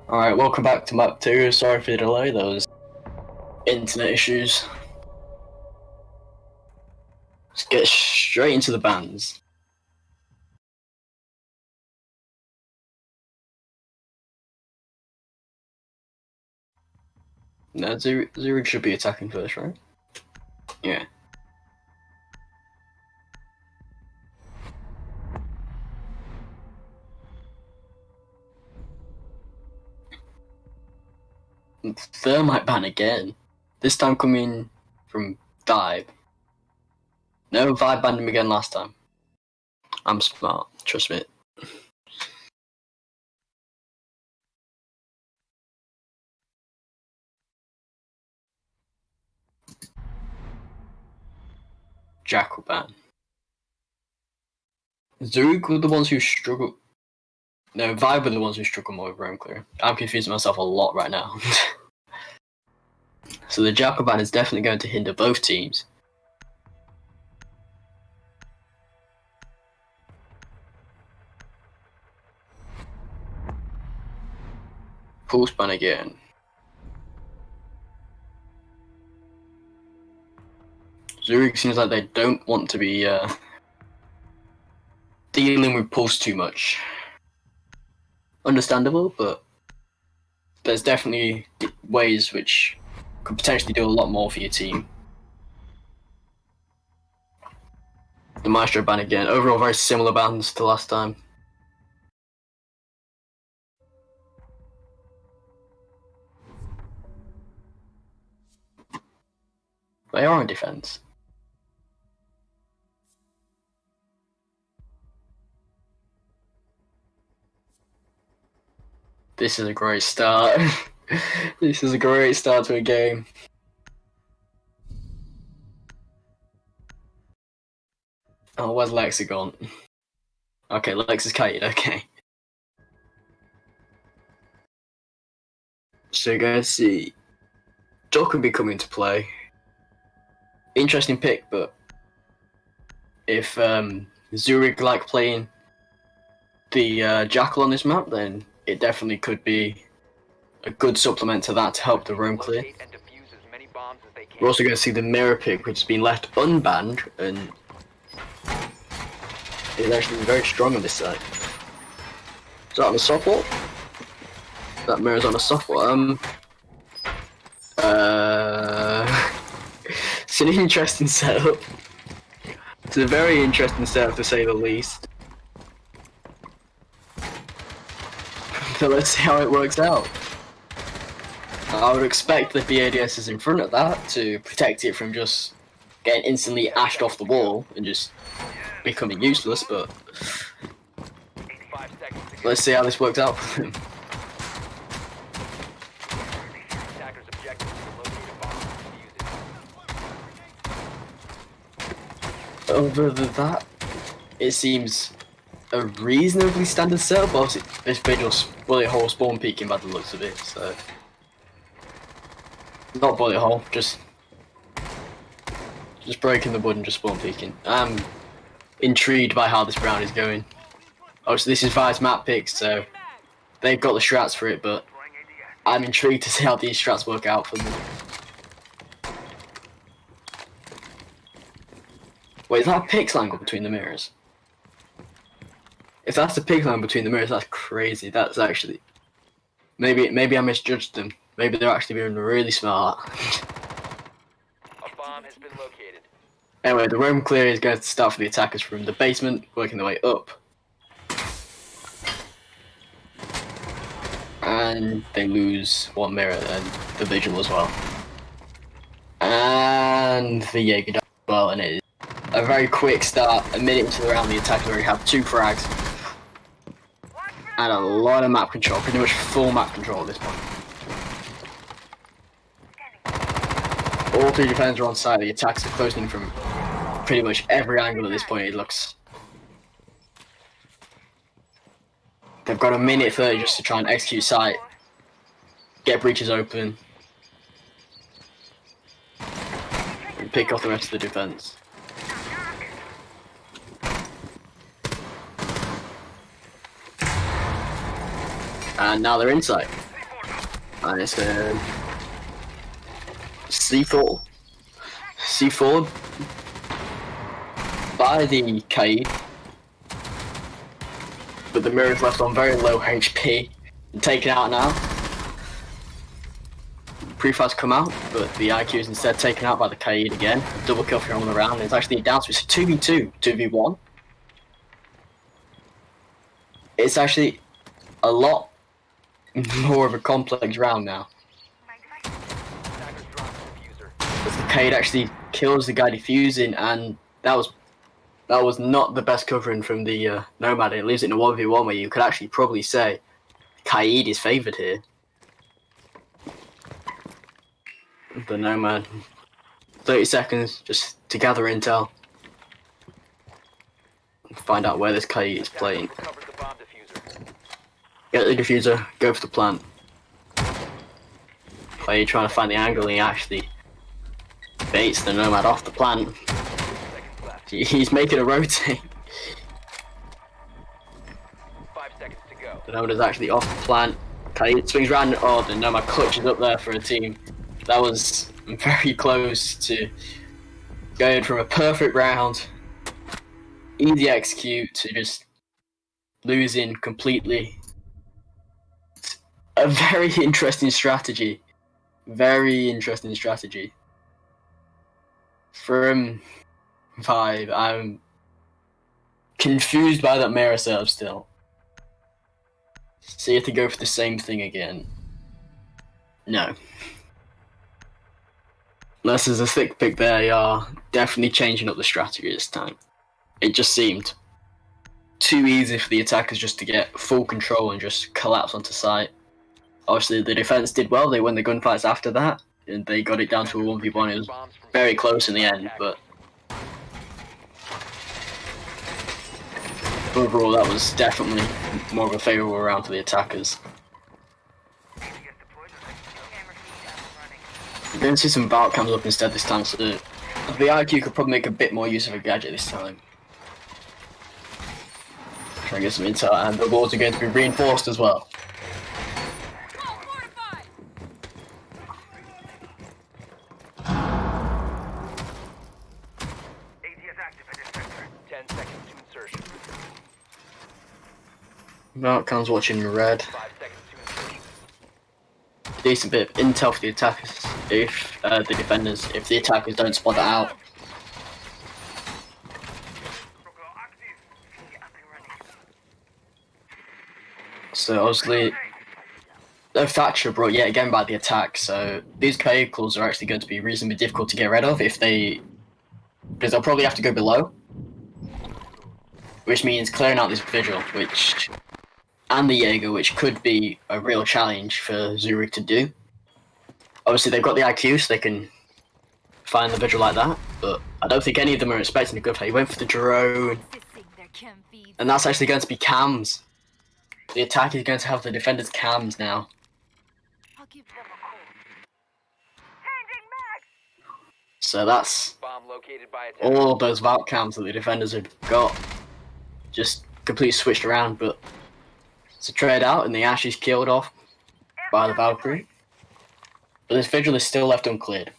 Alright, welcome back to map 2. Sorry for the delay, those internet issues. Let's get straight into the bands. No, Zoorig should be attacking first, right? Yeah. Thermite ban again. This time coming from ViBE. No, ViBE banned him again last time. I'm smart, trust me. Jackal ban. Zoorig were the ones who struggled. No, ViBE were the ones who struggled more with roam clear. I'm confusing myself a lot right now. So the Jackal ban is definitely going to hinder both teams. Pulse ban again. Zoorig seems like they don't want to be dealing with Pulse too much. Understandable, but there's definitely ways which could potentially do a lot more for your team. The Maestro ban again. Overall, very similar bans to last time. They are in defense. This is a great start. This is a great start to a game. Oh, where's Lexa gone? Okay, Lexa's kited, okay. So you're going to see Doc could be coming to play. Interesting pick, but if Zoorig like playing the Jackal on this map, then it definitely could be a good supplement to that to help the roam clear. We're also going to see the mirror pick, which has been left unbanned, and it's actually very strong on this side. Is that on a soft wall? That mirror's on a soft wall. It's an interesting setup. It's a very interesting setup to say the least. But let's see how it works out. I would expect the BADS is in front of that to protect it from just getting instantly ashed off the wall and just becoming useless, but let's see how this works out for him. Other than that, it seems a reasonably standard setup. Obviously, this vigil's bullet hole spawn peeking by the looks of it, so not bullet hole, just breaking the wood and just spawn peeking. I'm intrigued by how this round is going. Obviously, this is ViBE's map pick, so they've got the strats for it, but I'm intrigued to see how these strats work out for them. Wait, is that a pixel angle between the mirrors? If that's a pixel angle between the mirrors, that's crazy. That's actually... Maybe I misjudged them. Maybe they're actually being really smart. A bomb has been located. Anyway, the roam clear is going to start for the attackers from the basement, working their way up. And they lose one mirror and the vigil as well. And the Jaeger dies as well, and it is a very quick start. A minute into the round, the attackers already have 2 frags. And a lot of map control, pretty much full map control at this point. All 3 defenders are on site, the attacks are closing from pretty much every angle at this point, it looks. They've got a minute 30 just to try and execute site, get breaches open, and pick off the rest of the defense. And now they're inside. And it's C4. C4 by the Kaid, but the mirror's left on very low HP and taken out now. Prefab's come out, but the IQ is instead taken out by the Kaid again. Double kill for him on the round. It's actually down to 2v2, 2v1. It's actually a lot more of a complex round now. As the Kaid actually kills the guy defusing, and that was not the best covering from the Nomad. It leaves it in a 1v1 where you could actually probably say Kaid is favoured here. The Nomad, 30 seconds just to gather intel, find out where this Kaid is playing. Get the diffuser, go for the plant. Kaid trying to find the angle, and he actually baits the Nomad off the plant. He's making a rotate. 5 seconds to go. The Nomad is actually off the plant. Kaid swings around. Oh, the Nomad clutches up there for a team. That was very close to going from a perfect round, easy execute, to just losing completely. A very interesting strategy. Very interesting strategy. From ViBE, I'm confused by that mirror setup still. See if they go for the same thing again. No. Unless there's a thick pick there, they are definitely changing up the strategy this time. It just seemed too easy for the attackers just to get full control and just collapse onto site. Obviously the defense did well, they won the gunfights after that, and they got it down to a 1v1. It was very close in the end, but overall that was definitely more of a favourable round for the attackers. We're going to see some vault cams up instead this time, so the IQ could probably make a bit more use of a gadget this time. Try and get some intel, and the walls are going to be reinforced as well. Vault cams watching red. Decent bit of intel for the attackers, if the defenders, if the attackers don't spot it out. So obviously, the Thatcher brought yet again by the attack, so these vehicles are actually going to be reasonably difficult to get rid of if they, because they'll probably have to go below, which means clearing out this vigil, which, and the Jaeger, which could be a real challenge for Zoorig to do. Obviously they've got the IQ, so they can find the vigil like that, but I don't think any of them are expecting a good play. He went for the drone, and that's actually going to be cams. The attack is going to have the defenders' cams now. So that's all of those vault cams that the defenders have got just completely switched around, but it's a trade out, and the Ash is killed off by the Valkyrie. But this vigil is still left uncleared.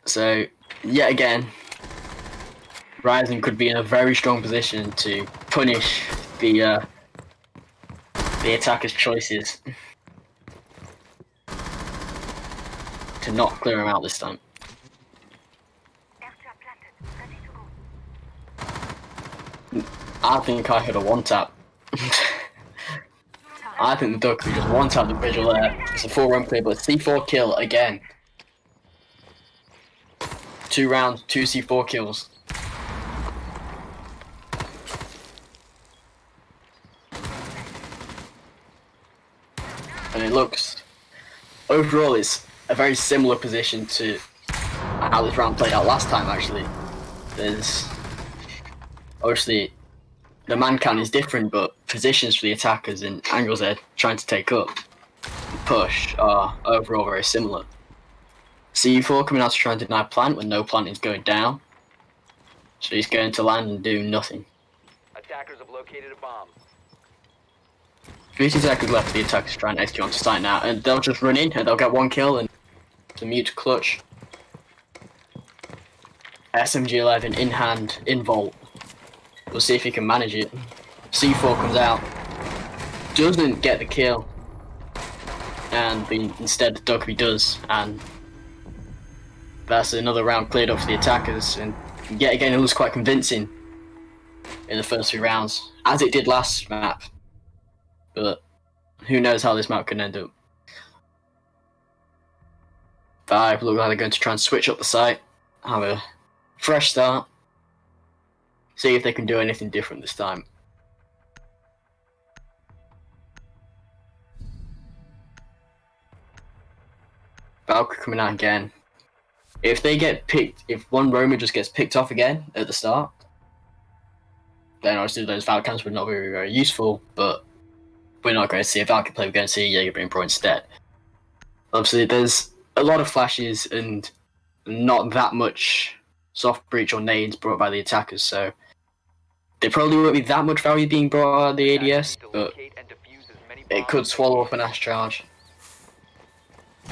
So, yet again, Rising could be in a very strong position to punish the attacker's choices to not clear him out this time. I think I could have one-tap. I think the Duck could just one-tap the vigil there. It's a full run clear, but C4 kill again. 2 rounds, 2 C4 kills. And it looks, overall it's a very similar position to how this round played out last time actually. There's, obviously, the man count is different, but positions for the attackers and angles they're trying to take up and push are overall very similar. C4 coming out to try and deny plant when no plant is going down. So he's going to land and do nothing. Attackers have located a bomb. 50 seconds left for the attackers trying to execute onto site now, and they'll just run in and they'll get one kill and to mute clutch. SMG-11 in hand, in vault. We'll see if he can manage it. C4 comes out, doesn't get the kill, and instead Dugby does, and that's another round cleared up for the attackers, and yet again it was quite convincing in the first 3 rounds, as it did last map, but who knows how this map can end up. ViBE look like they're going to try and switch up the site, have a fresh start, see if they can do anything different this time. Valkyrie coming out again. If they get picked, if one Roma just gets picked off again at the start, then obviously those Valkyries would not be very, very useful, but we're not going to see a Valkyrie play, we're going to see a Jaeger Pro instead. Obviously there's a lot of flashes and not that much soft breach or nades brought by the attackers, so there probably won't be that much value being brought out of the ADS, but it could swallow up an Ash charge,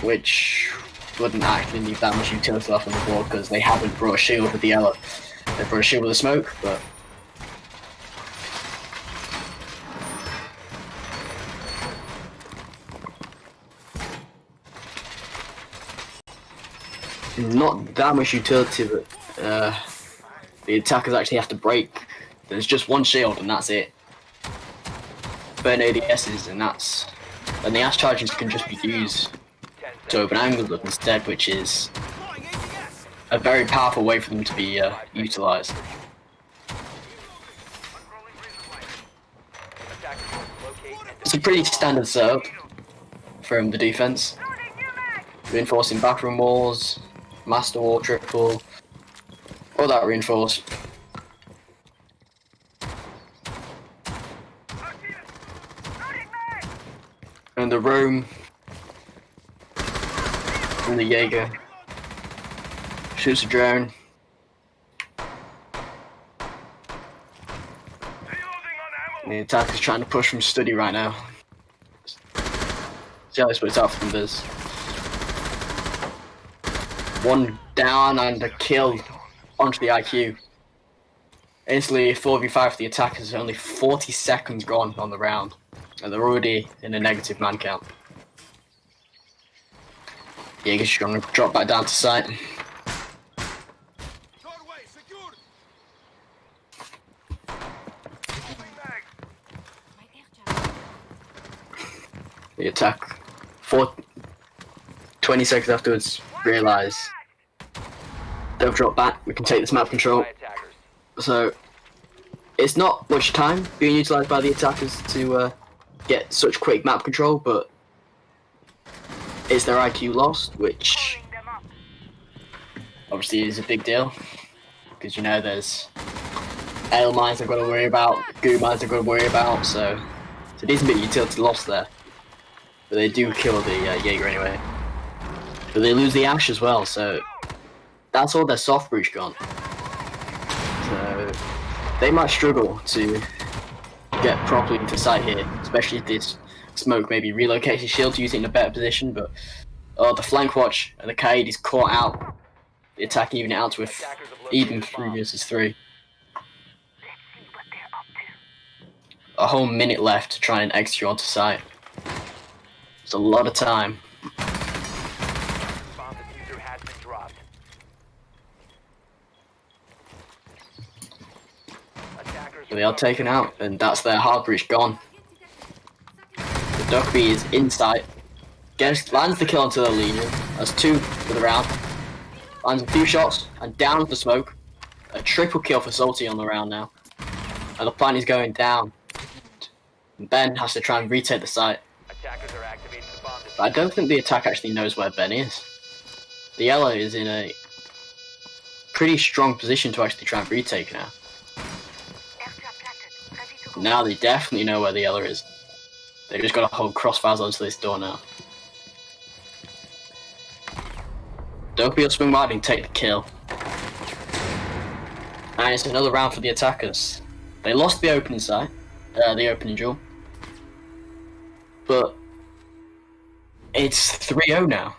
which wouldn't actually leave that much utility left on the board because they haven't brought a shield with the yellow. They brought a shield with the smoke, but not that much utility that the attackers actually have to break. There's just one shield and that's it. Burn ADSs and the Ash charges can just be used to open angles up instead, which is a very powerful way for them to be utilised. It's a pretty standard serve from the defence, reinforcing bathroom walls, master wall, triple, all that reinforced. And the room and the Jaeger shoots a drone. And the attacker's trying to push from study right now. See how this works out for them. There's one down and a kill onto the IQ. Instantly 4v5 for the attackers, only 40 seconds gone on the round, and they're already in a negative man count. Jaeger's going to drop back down to site. The attack, 20 seconds afterwards, realise they've dropped back, we can take this map control. So it's not much time being utilised by the attackers to get such quick map control, but it's their IQ lost, which obviously is a big deal, because you know there's ale mines they've got to worry about, goo mines they've got to worry about, so it's a decent bit of utility lost there. But they do kill the Jaeger anyway. But they lose the Ash as well, so that's all their soft breach gone. So they might struggle to get properly into sight here, especially if this smoke maybe relocates his shield to use it in a better position, but the flank watch and the Kaid is caught out. The attack even out with even 3 versus 3. A whole minute left to try and execute onto site. It's a lot of time. They are taken out, and that's their hard breach gone. The Dugby is in sight. Lands the kill onto the Legion. That's 2 for the round. Lands a few shots, and down the smoke. A triple kill for Salty on the round now. And the plan is going down. And Ben has to try and retake the site. But I don't think the attack actually knows where Ben is. The yellow is in a pretty strong position to actually try and retake now. Now they definitely know where the yellow is. They've just got to hold crossfires onto this door now. Dugby will swing wide and take the kill. And it's another round for the attackers. They lost the opening site, the opening duel. But it's 3-0 now.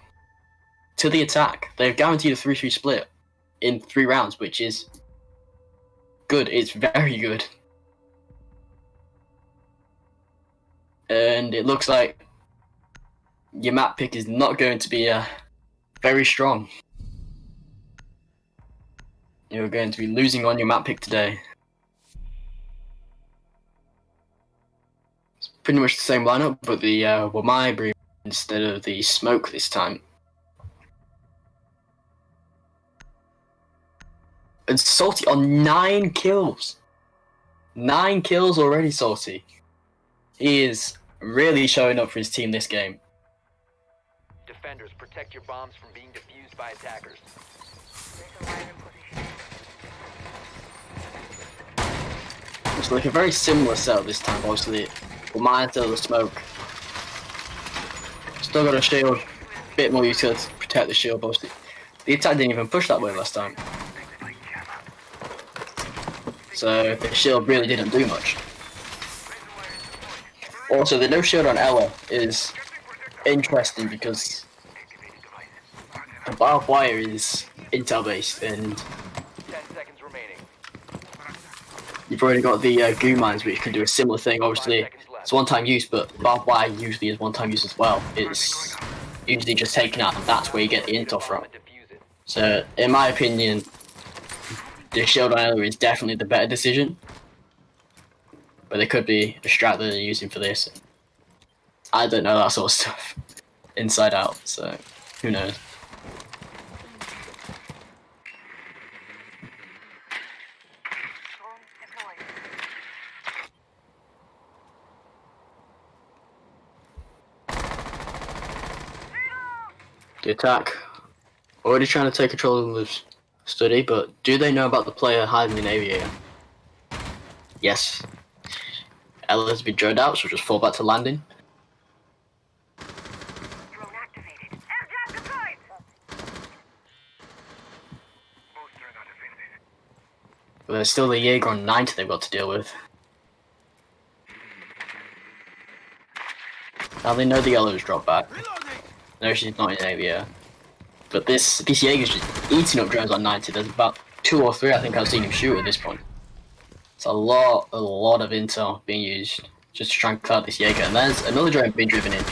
To the attack. They've guaranteed a 3-3 split in 3 rounds, which is good. It's very good. And it looks like your map pick is not going to be very strong. You're going to be losing on your map pick today. It's pretty much the same lineup, but the Wamai instead of the smoke this time. And Salty on 9 kills. 9 kills already, Salty. He is really showing up for his team this game. Defenders, protect your bombs from being defused by attackers. It's like a very similar setup this time, obviously. With mine instead of the smoke. Still got a shield. Bit more utility to protect the shield, obviously. The attack didn't even push that way last time. So the shield really didn't do much. Also, the no shield on Ella is interesting because the barbed wire is intel based, and 10 seconds remaining. you've already got the goo mines, which can do a similar thing. Obviously, it's one-time use, but barbed wire usually is one-time use as well. It's usually just taken out, and that's where you get the intel from. So, in my opinion, the shield on Ella is definitely the better decision. But there could be a strat that they're using for this. I don't know that sort of stuff inside out, so who knows. The attack already trying to take control of the study, but do they know about the player hiding in aviator? Yes. Ella's been droned out, so just fall back to landing. Drone activated. Airdrop deployed. But there's still the Jaeger on 90 they've got to deal with. Now they know the yellow's dropped back. No, she's not in aviator. But this Jaeger's just eating up drones on 90. There's about 2 or 3 I think I've seen him shoot at this point. It's a lot of intel being used just to try and cloud this Jaeger. And there's another drone being driven in.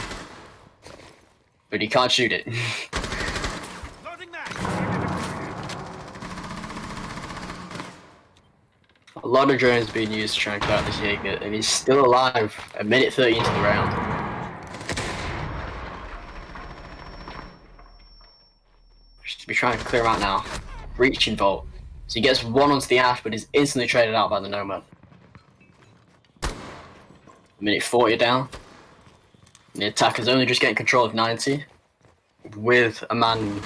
But he can't shoot it. A lot of drones being used to try and cloud this Jaeger, and he's still alive a minute 30 into the round. Just be trying to clear him out now. Breaching Vault. So he gets 1 onto the ash, but is instantly traded out by the Nomad. Minute 40 down. And the attacker's only just getting control of 90. With a man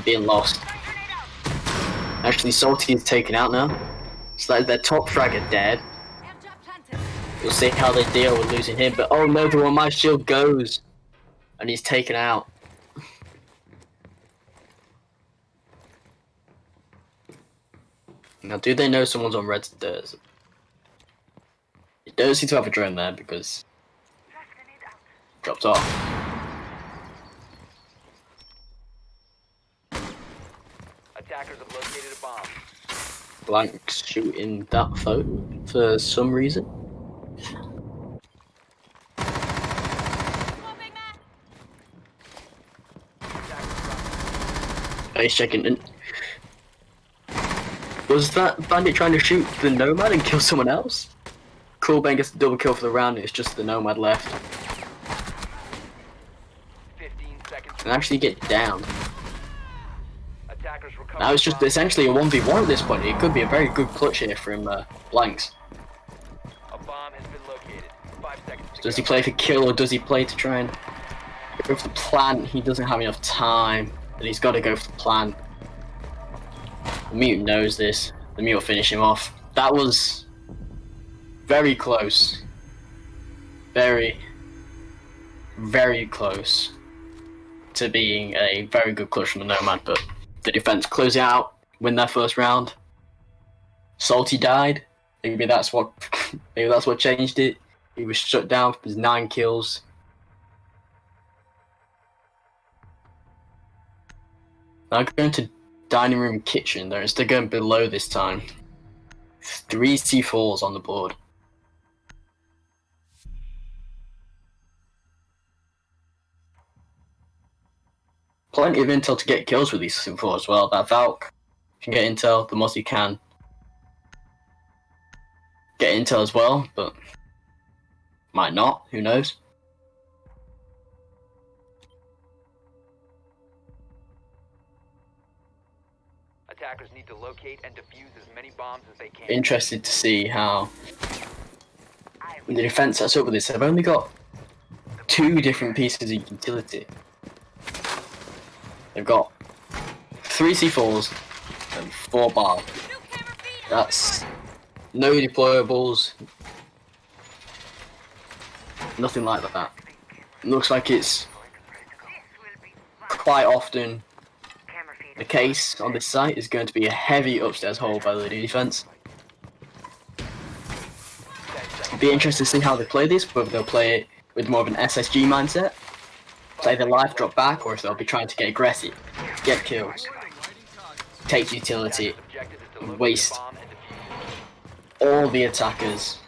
being lost. Actually, Salty is taken out now. So that is their top fragger dead. We'll see how they deal with losing him. But oh no, the one my shield goes. And he's taken out. Now, do they know someone's on red stairs? You don't seem to have a drone there because dropped off. Attackers have located a bomb. Blank's shooting that phone for some reason. He's checking in. Was that bandit trying to shoot the Nomad and kill someone else? Cool, Ben gets the double kill for the round, and it's just the Nomad left. 15 seconds. And actually get down. Attackers recover. Now it's just essentially a 1v1 at this point. It could be a very good clutch here from Blanks. A bomb has been located. 5 seconds. Does he play for kill or does he play to try and go for the plan? He doesn't have enough time, and he's got to go for the plan. The mutant knows this. The mutant will finish him off. That was very close. Very, very close to being a very good clutch from the Nomad, but the defense close out, win their first round. Salty died. Maybe that's what changed it. He was shut down for his 9 kills. Now going to dining room kitchen. They're instead going below this time. 3 C4s on the board. Plenty of intel to get kills with these C4 as well. That Valk can get intel, the Mozzie can get intel as well, but might not, who knows. Attackers need to locate and defuse as many bombs as they can. Interested to see how the defense sets up with this. They've only got 2 different pieces of utility. They've got 3 C4s and 4 bars. That's no deployables, nothing like that. It looks like it's quite often the case on this site is going to be a heavy upstairs hold by the defense. It'd be interesting to see how they play this, whether they'll play it with more of an SSG mindset, play the life drop back, or if they'll be trying to get aggressive, get kills, take utility, and waste all the attackers,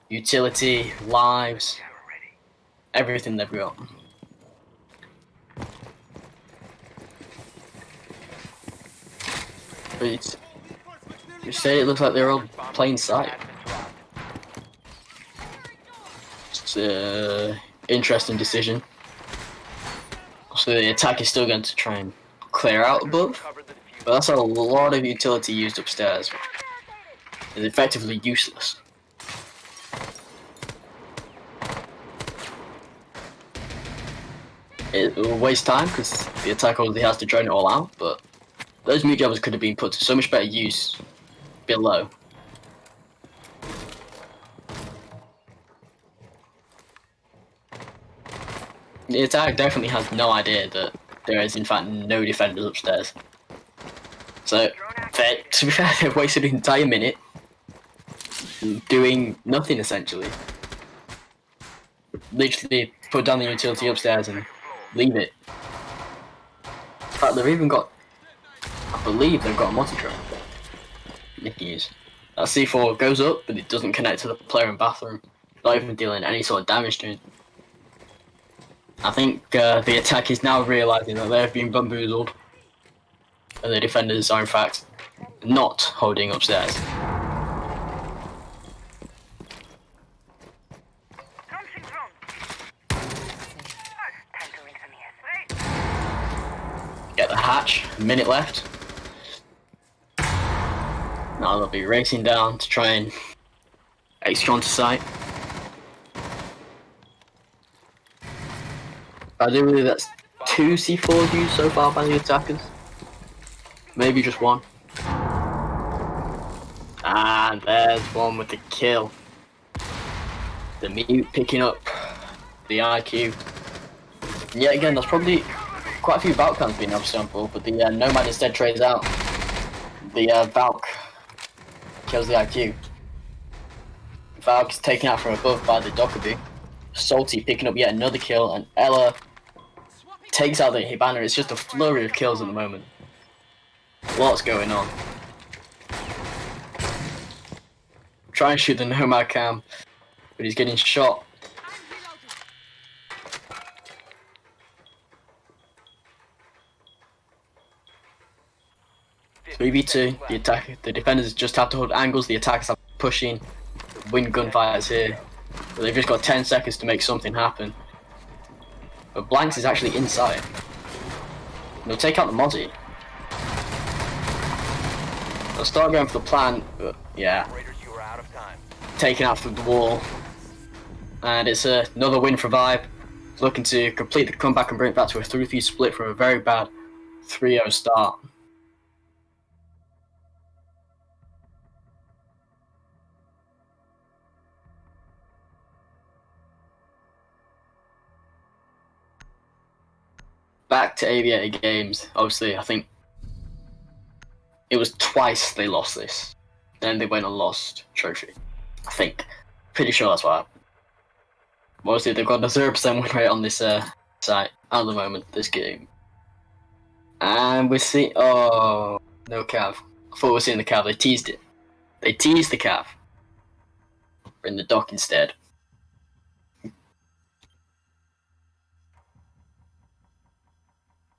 utility, lives, everything they've got. But you say it looks like they're all plain sight. It's an interesting decision. So the attack is still going to try and clear out above, but that's a lot of utility used upstairs. It's effectively useless. It will waste time because the attack obviously has to drain it all out, but those mute jobbers could have been put to so much better use below. The attack definitely has no idea that there is in fact no defenders upstairs. So, to be fair, they've wasted an entire minute doing nothing essentially. Literally put down the utility upstairs and leave it. In fact, they've even got, I believe they've got a multi-track they can use. That C4 goes up, but it doesn't connect to the player in bathroom, not even dealing any sort of damage to him. I think the attack is now realising that they've been bamboozled, and the defenders are in fact not holding upstairs. Something's wrong. Time to rinse some ears. Get the hatch, a minute left. Now they'll be racing down to try and extra onto site. I do believe that's 2 C4s used so far by the attackers. Maybe just 1. And there's one with the kill. The mute picking up the IQ. And yet again, there's probably quite a few Valk cans being upsampled, but the Nomad instead trades out. The Valk kills the IQ. Valk is taken out from above by the Dockerby. Salty picking up yet another kill, and Ella takes out the Hibana. It's just a flurry of kills at the moment. Lots going on. Try and shoot the Nomad cam, but he's getting shot. ViBE 2, the defenders just have to hold angles, the attackers are pushing, win gunfighters here. But they've just got 10 seconds to make something happen. But Blanks is actually inside. They'll take out the Mozzie. They'll start going for the plan, but yeah. Taken out through the wall. And it's another win for ViBE. Looking to complete the comeback and bring it back to a 3-3 split from a very bad 3-0 start. Back to Aviator Games. Obviously, I think it was twice they lost this. Then they went and lost Trophy. I think. Pretty sure that's what happened. Mostly they've got a 0% win rate on this site at the moment, this game. And we see, oh, no cav. I thought we were seeing the cav, they teased it. They teased the cav. We're in the dock instead.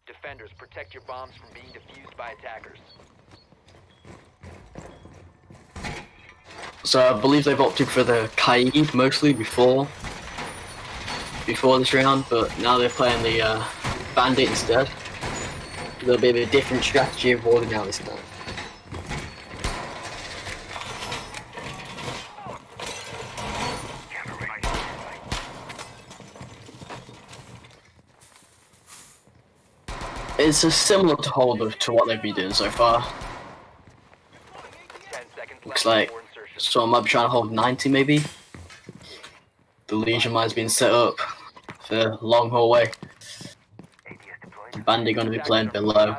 Defenders, protect your bombs from being defused by attackers. So I believe they've opted for the Kaid mostly before this round, but now they're playing the Bandit instead. A little bit of a different strategy of warding out this time. It's a similar to Holder to what they've been doing so far. 10 seconds Looks left like before insertion. someone might be trying to hold 90 maybe. The Legion mine's been set up for long hallway. Bandit going to be playing below.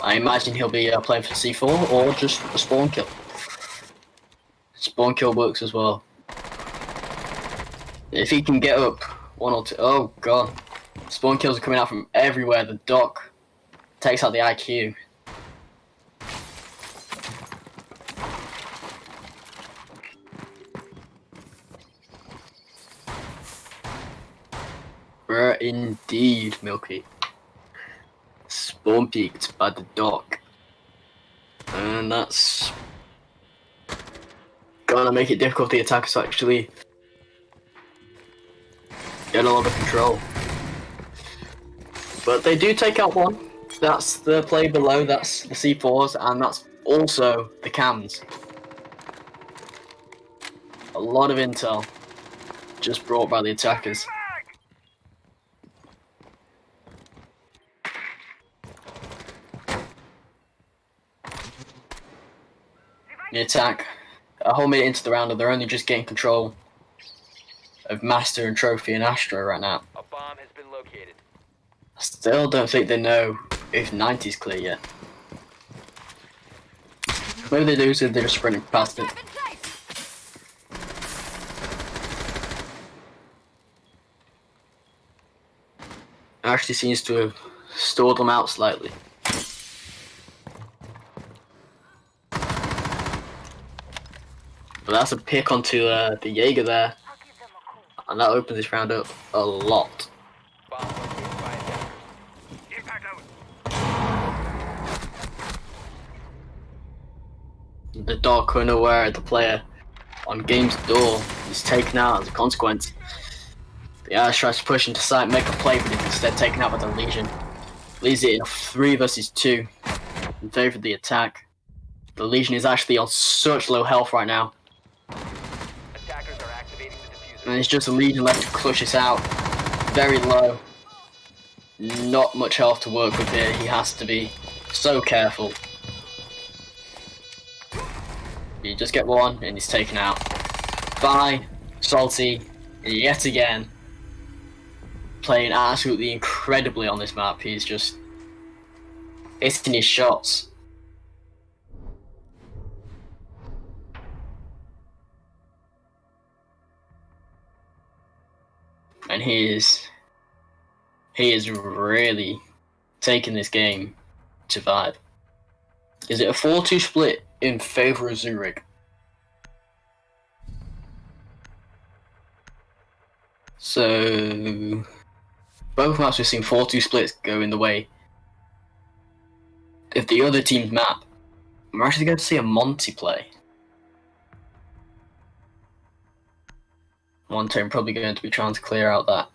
I imagine he'll be playing for C4 or just a spawn kill. Spawn kill works as well. If he can get up one or two, oh god. Spawn kills are coming out from everywhere. The dock takes out the IQ. We're indeed, Milky. Spawn peaked by the dock. And that's gonna make it difficult for the attackers to actually get a lot of control. But they do take out one. That's the play below, that's the C4s, and that's also the cams. A lot of intel just brought by the attackers. The attack, a whole minute into the round, and they're only just getting control of Master and Trophy and Astro right now. A bomb has been located. I still don't think they know if 90's clear yet. Maybe they do, so they're just sprinting past it. Actually seems to have stalled them out slightly. But that's a pick onto the Jaeger there, and that opens this round up a lot. Bomb located by attackers. Impact out. The dog unaware of the player on game's door is taken out as a consequence. The Irish tries to push into sight, make a play, but is instead taken out by the Legion. Leaves it in a 3 versus 2 in favour of the attack. The Legion is actually on such low health right now. Attackers are activating the diffuser. And it's just a Legion left to clutch this out. Very low. Not much health to work with here. He has to be so careful. You just get one and he's taken out by Salty yet again. Playing absolutely incredibly on this map. He's just hitting his shots. And he is really taking this game to ViBE. Is it a 4-2 split in favour of Zoorig? So both maps we've seen 4-2 splits go in the way of the other team's map. We're actually going to see a Monty play. One team probably going to be trying to clear out that,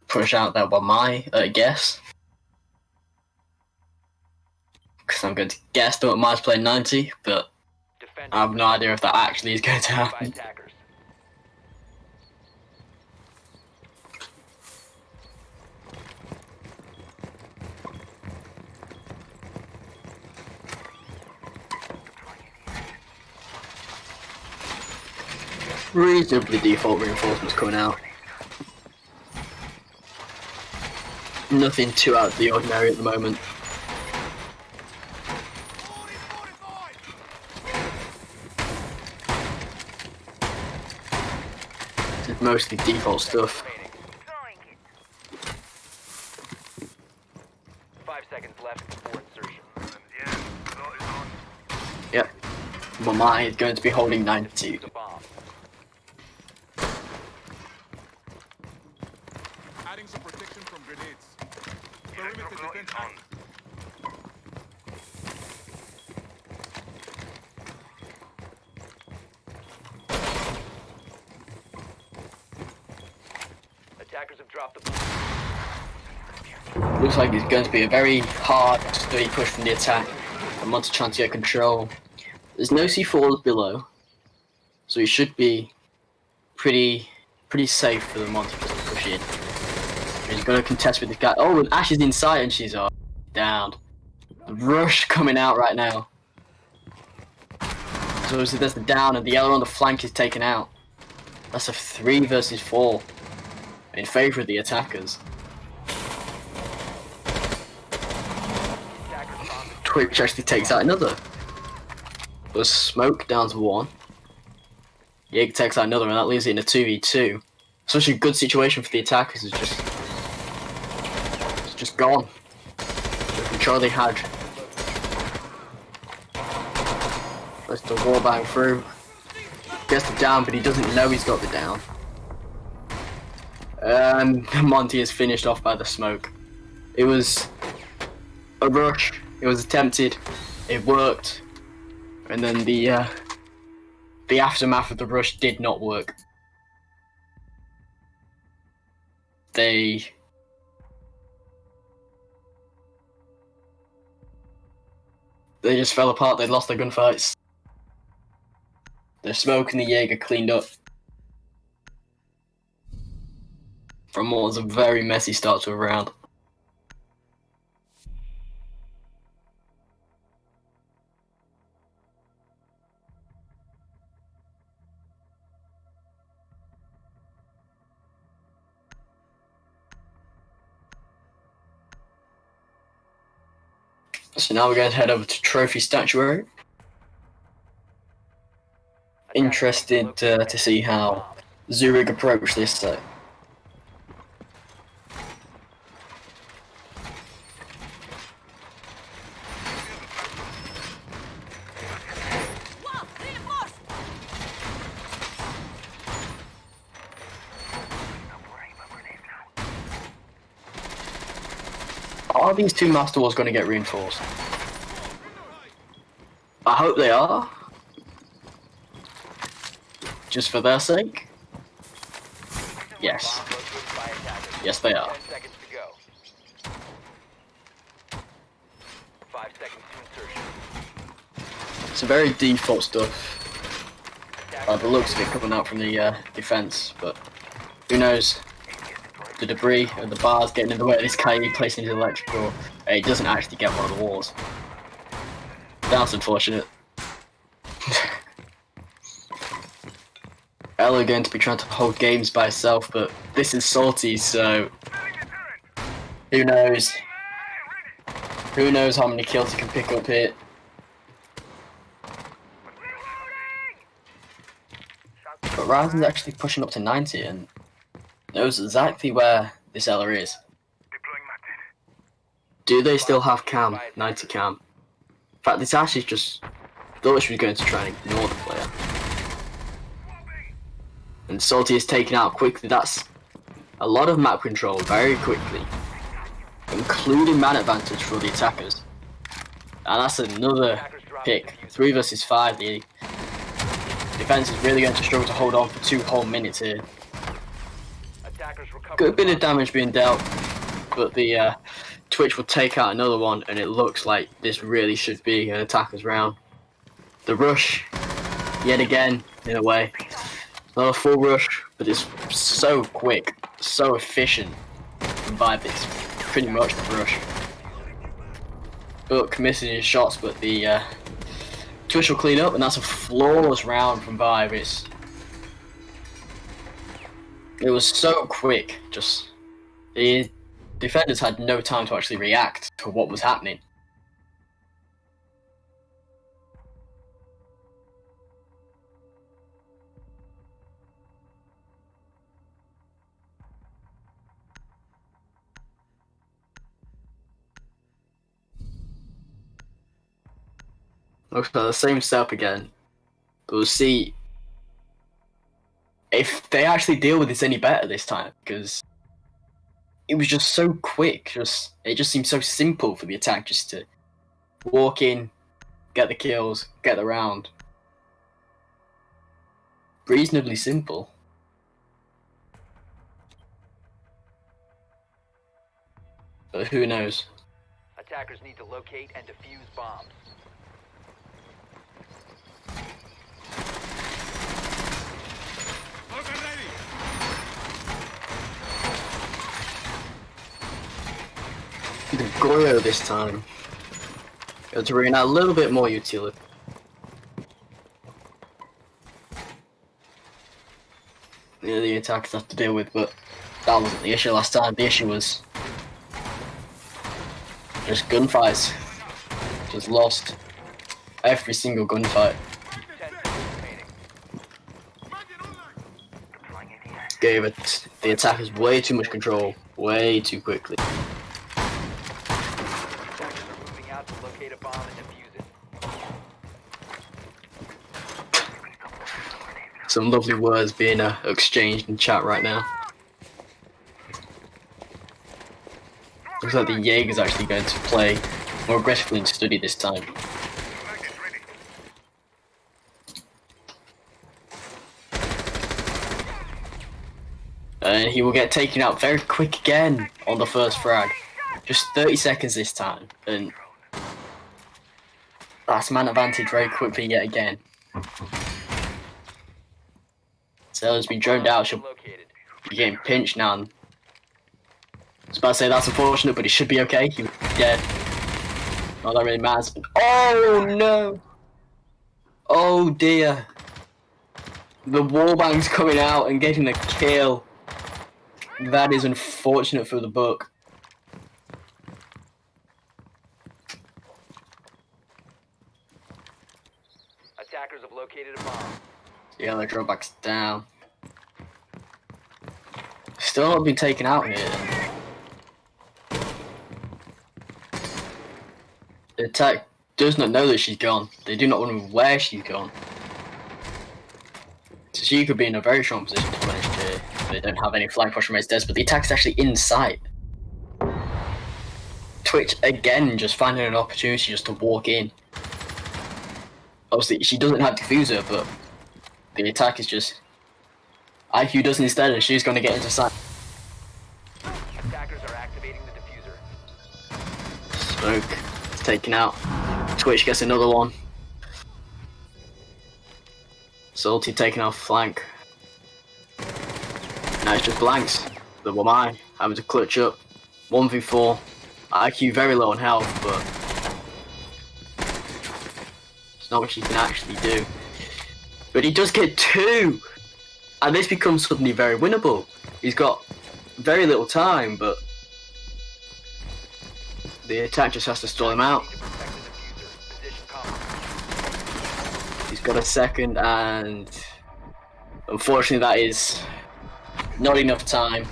push out that by my guess. Because I'm going to guess that mine's playing 90, but Defenders I have no idea if that actually is going to by happen. attackers. Reasonably default reinforcements coming out. Nothing too out of the ordinary at the moment. It's mostly default stuff. mine is going to be holding 90. The bomb. Adding some protection from grenades. Perimeter defense on. Attackers have dropped the bomb. Looks like it's going to be a very hard, sturdy push from the attack. And Monty trying to get control. There's no C4s below, so it should be pretty safe for the Monty to push in. He's going to contest with this guy. Oh, and Ash is inside and she's down. The rush coming out right now. So there's the down and the yellow on the flank is taken out. That's a 3 versus 4 in favour of the attackers. Twitch actually takes out another. There's smoke down to 1. Yig takes out another and that leaves it in a 2v2. Such a good situation for the attackers. It's just gone. The control they had. Tries to wallbang through. Gets the down, but he doesn't know he's got the down. And Monty is finished off by the smoke. It was a rush. It was attempted. It worked. And then the aftermath of the rush did not work. They just fell apart. They lost their gunfights. The smoke and the Jaeger cleaned up from what was a very messy start to a round. So now we're going to head over to Trophy Statuary. Interested to see how Zoorig approached this site. Are these 2 Master Walls going to get reinforced? I hope they are. Just for their sake? Yes. Yes, they are. 10 seconds to go. 5 seconds to insertion. It's a very default stuff. The looks of it coming out from the defense, but who knows? The debris and the bars getting in the way of this guy placing his electrical. He doesn't actually get one of the walls. That's unfortunate. Ella going to be trying to hold games by herself, but this is Salty, so who knows? Who knows how many kills he can pick up here? But Ryzen's actually pushing up to 90 and knows exactly where this Ella is. Do they still have cam? 90 cam. In fact, this Ash is just thought she was going to try and ignore the player. And Salty is taken out quickly. That's a lot of map control very quickly, including man advantage for the attackers. And that's another pick. 3 versus 5. The defense is really going to struggle to hold on for 2 whole minutes here. Good bit of damage being dealt, but the Twitch will take out another one, and it looks like this really should be an attacker's round. The rush, yet again, in a way. Not a full rush, but it's so quick, so efficient. The ViBE is pretty much the rush. But missing his shots, but the Twitch will clean up, and that's a flawless round from ViBE. It was so quick, just the defenders had no time to actually react to what was happening. Looks like the same setup again. But we'll see if they actually deal with this any better this time, because it was just so quick. It just seemed so simple for the attack just to walk in, get the kills, get the round. Reasonably simple. But who knows? Attackers need to locate and defuse bombs. Over ready. The Goyo this time. Got to bring out a little bit more utility. Yeah, the attackers have to deal with, but that wasn't the issue last time. The issue was just gunfights. Just lost every single gunfight. 10 seconds remaining. Gave it the attackers way too much control, way too quickly. Attackers are moving out to locate a bomb and defuse it. Some lovely words being exchanged in chat right now. Looks like the Jaeger's actually going to play more aggressively and study this time. And he will get taken out very quick again on the first frag. Just 30 seconds this time. And last man advantage very quickly yet again. Sailor's been droned out, she'll Located. be getting pinched now. I was about to say that's unfortunate, but he should be okay. He was dead. Not that really matters. Oh no! Oh dear. The wallbang's coming out and getting a kill. That is unfortunate for the book. Attackers have located a bomb. Yeah, the drawback's down. Still not been taken out here. The attack does not know that she's gone. They do not know where she's gone. So she could be in a very strong position to punish here. They don't have any flank push from its desk, but the attack's actually in sight. Twitch again just finding an opportunity just to walk in. Obviously she doesn't have diffuser, but the attack is just IQ does instead, and she's going to get into sight. Attackers are activating the diffuser. Smoke is taken out. Twitch gets another one. Salty taking off flank. Now it's just blanks. The Wamai having to clutch up. 1v4. IQ very low on health, but it's not what he can actually do. But he does get 2! And this becomes suddenly very winnable. He's got very little time, but the attack just has to stall him out. Need to protect the diffuser. Position compromised. He's got a second, and unfortunately that is not enough time.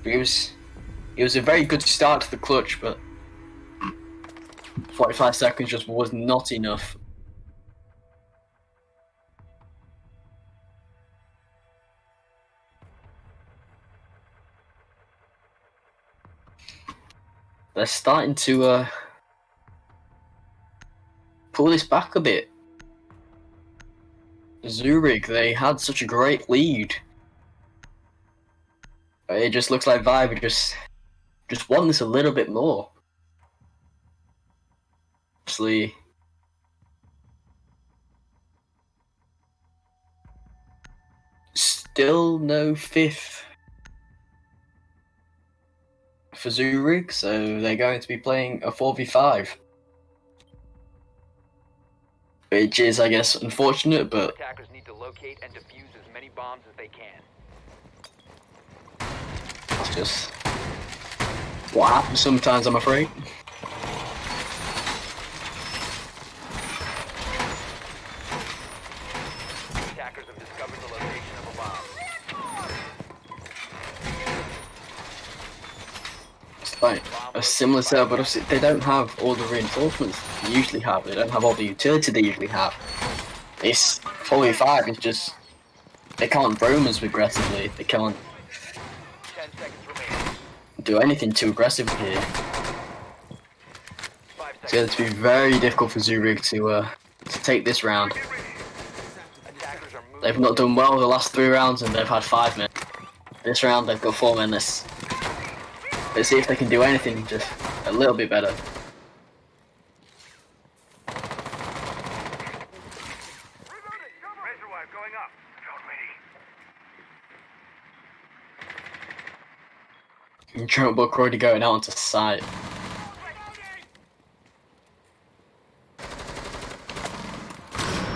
It was a very good start to the clutch, but 45 seconds just was not enough. They're starting to pull this back a bit. Zoorig, they had such a great lead. It just looks like ViBE just won this a little bit more. Obviously, still no 5th for Zoorig, so they're going to be playing a 4v5. Which is, I guess, unfortunate, but Attackers need to locate and defuse as many bombs as they can. it's just what happens sometimes, I'm afraid. Attackers have discovered the location of a bomb. Despite a similar setup, but obviously they don't have all the reinforcements they usually have. They don't have all the utility they usually have. It's 4v5. It's just they can't roam as aggressively. They can't 10 seconds remaining. do anything too aggressive here. 5 It's going seconds. to be very difficult for Zoorig to take this round. Attackers are moving. They've not done well the last 3 rounds, and they've had 5 men. This round they've got 4 men. Let's see if they can do anything just a little bit better. Razor wire going up. Drone ready. And Trent Book already going out onto site.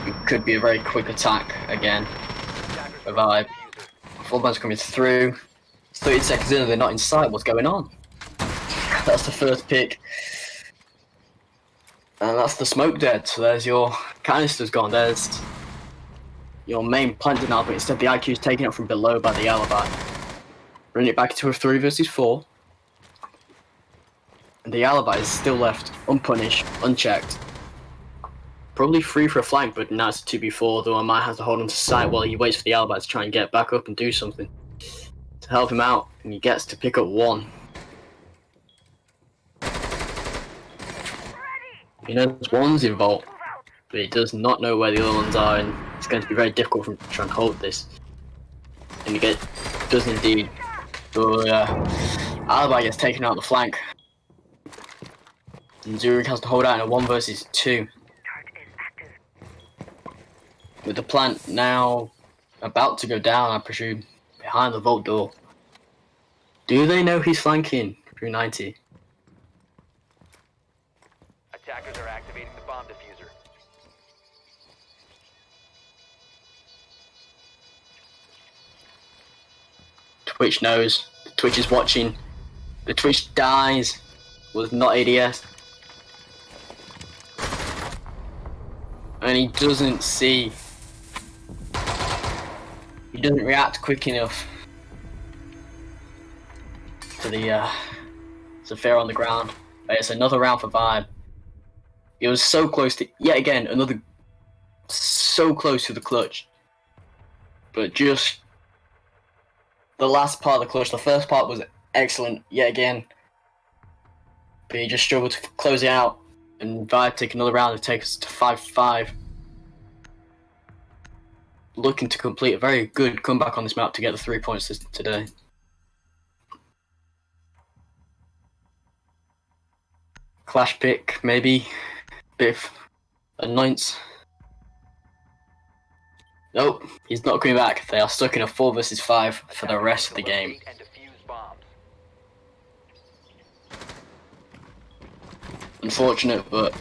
It could be a very quick attack again. Attackers A vibe. Full bunch coming through. 30 seconds in and they're not in sight. What's going on? That's the first pick. And that's the smoke dead. So there's your canisters gone. There's your main planted now, but instead the IQ is taken up from below by the alibi. Bring it back into a 3 versus 4. And the alibi is still left unpunished, unchecked. Probably free for a flank, but now it's a 2v4, though I might have to hold him to sight while he waits for the alibi to try and get back up and do something to help him out, and he gets to pick up 1. He knows 1's involved, but he does not know where the other ones are, and it's going to be very difficult for him to try and hold this. And he does indeed. So alibi gets taken out the flank, and Zoorig has to hold out in a 1 versus 2. With the plant now about to go down, I presume, behind the vault door. Do they know he's flanking through 90? Attackers are activating the bomb diffuser. Twitch knows. The Twitch is watching. The Twitch dies. Was not ADS. And he doesn't see. He doesn't react quick enough to the fear on the ground. But it's another round for ViBE. It was so close to, yet again, so close to the clutch. But just the last part of the clutch, the first part was excellent, yet again. But he just struggled to close it out. And ViBE take another round and take us to 5-5. Looking to complete a very good comeback on this map to get the 3 points today. Clash pick, maybe. Bit of annoyance. Nope, he's not coming back. They are stuck in a 4 versus 5 for the rest of the game. And defuse bombs. Unfortunate, but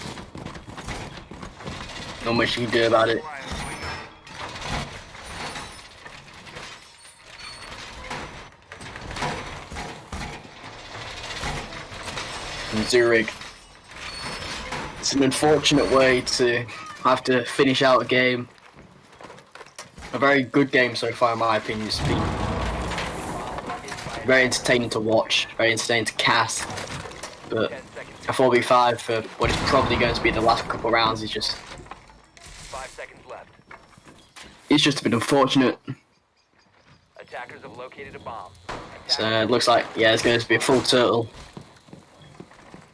not much you can do about it. And Zoorig. It's an unfortunate way to have to finish out a game. A very good game so far, in my opinion. It's been very entertaining to watch, very entertaining to cast. But 10 seconds. a 4v5 for what is probably going to be the last couple of rounds is just, 5 seconds left. it's just a bit unfortunate. Attackers have located a bomb. So it looks like, yeah, it's going to be a full turtle.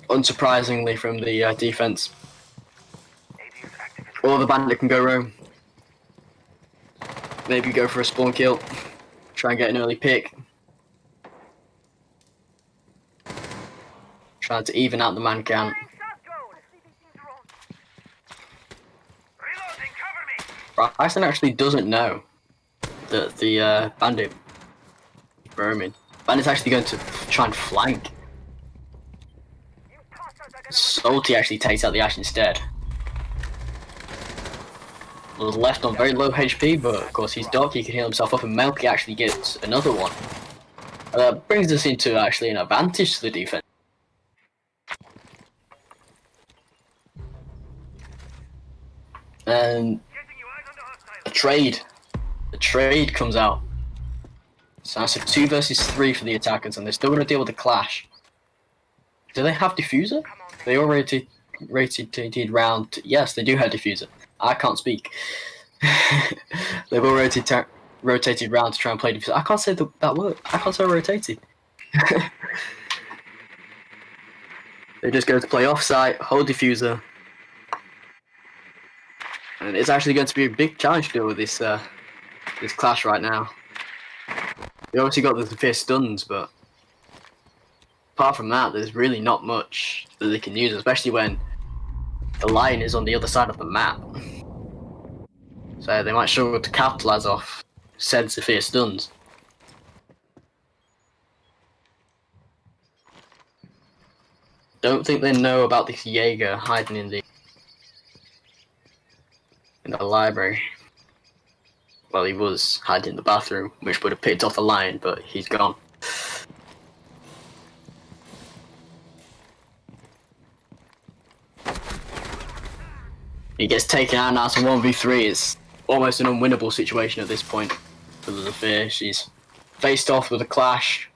Unsurprisingly from the defense. Or the bandit can go roam. Maybe go for a spawn kill. Try and get an early pick. Trying to even out the man count. Reloading, cover me. Bryson actually doesn't know that the bandit roaming. Bandit's actually going to try and flank. Salty actually takes out the Ash instead. Was left on very low HP, but of course he's dark, he can heal himself up, and Melky actually gets another one. Brings us into actually an advantage to the defense. And the trade comes out. So that's a 2 versus 3 for the attackers, and they're still going to deal with the clash. Do they have diffuser? They all rotated round. Yes, they do have diffuser. I can't speak. They've all rotated round to try and play diffuser. I can't say that word. I can't say rotated. They just go to play offsite, hold diffuser. And it's actually going to be a big challenge to deal with this this clash right now. They obviously got the severe stuns, but apart from that, there's really not much that they can use, especially when the lion is on the other side of the map. So they might struggle to capitalize off said severe stuns. Don't think they know about this Jaeger hiding in the library. Well, he was hiding in the bathroom, which would have picked off the lion, but he's gone. He gets taken out now, so 1v3 is almost an unwinnable situation at this point for the Zephyr. She's faced off with a clash.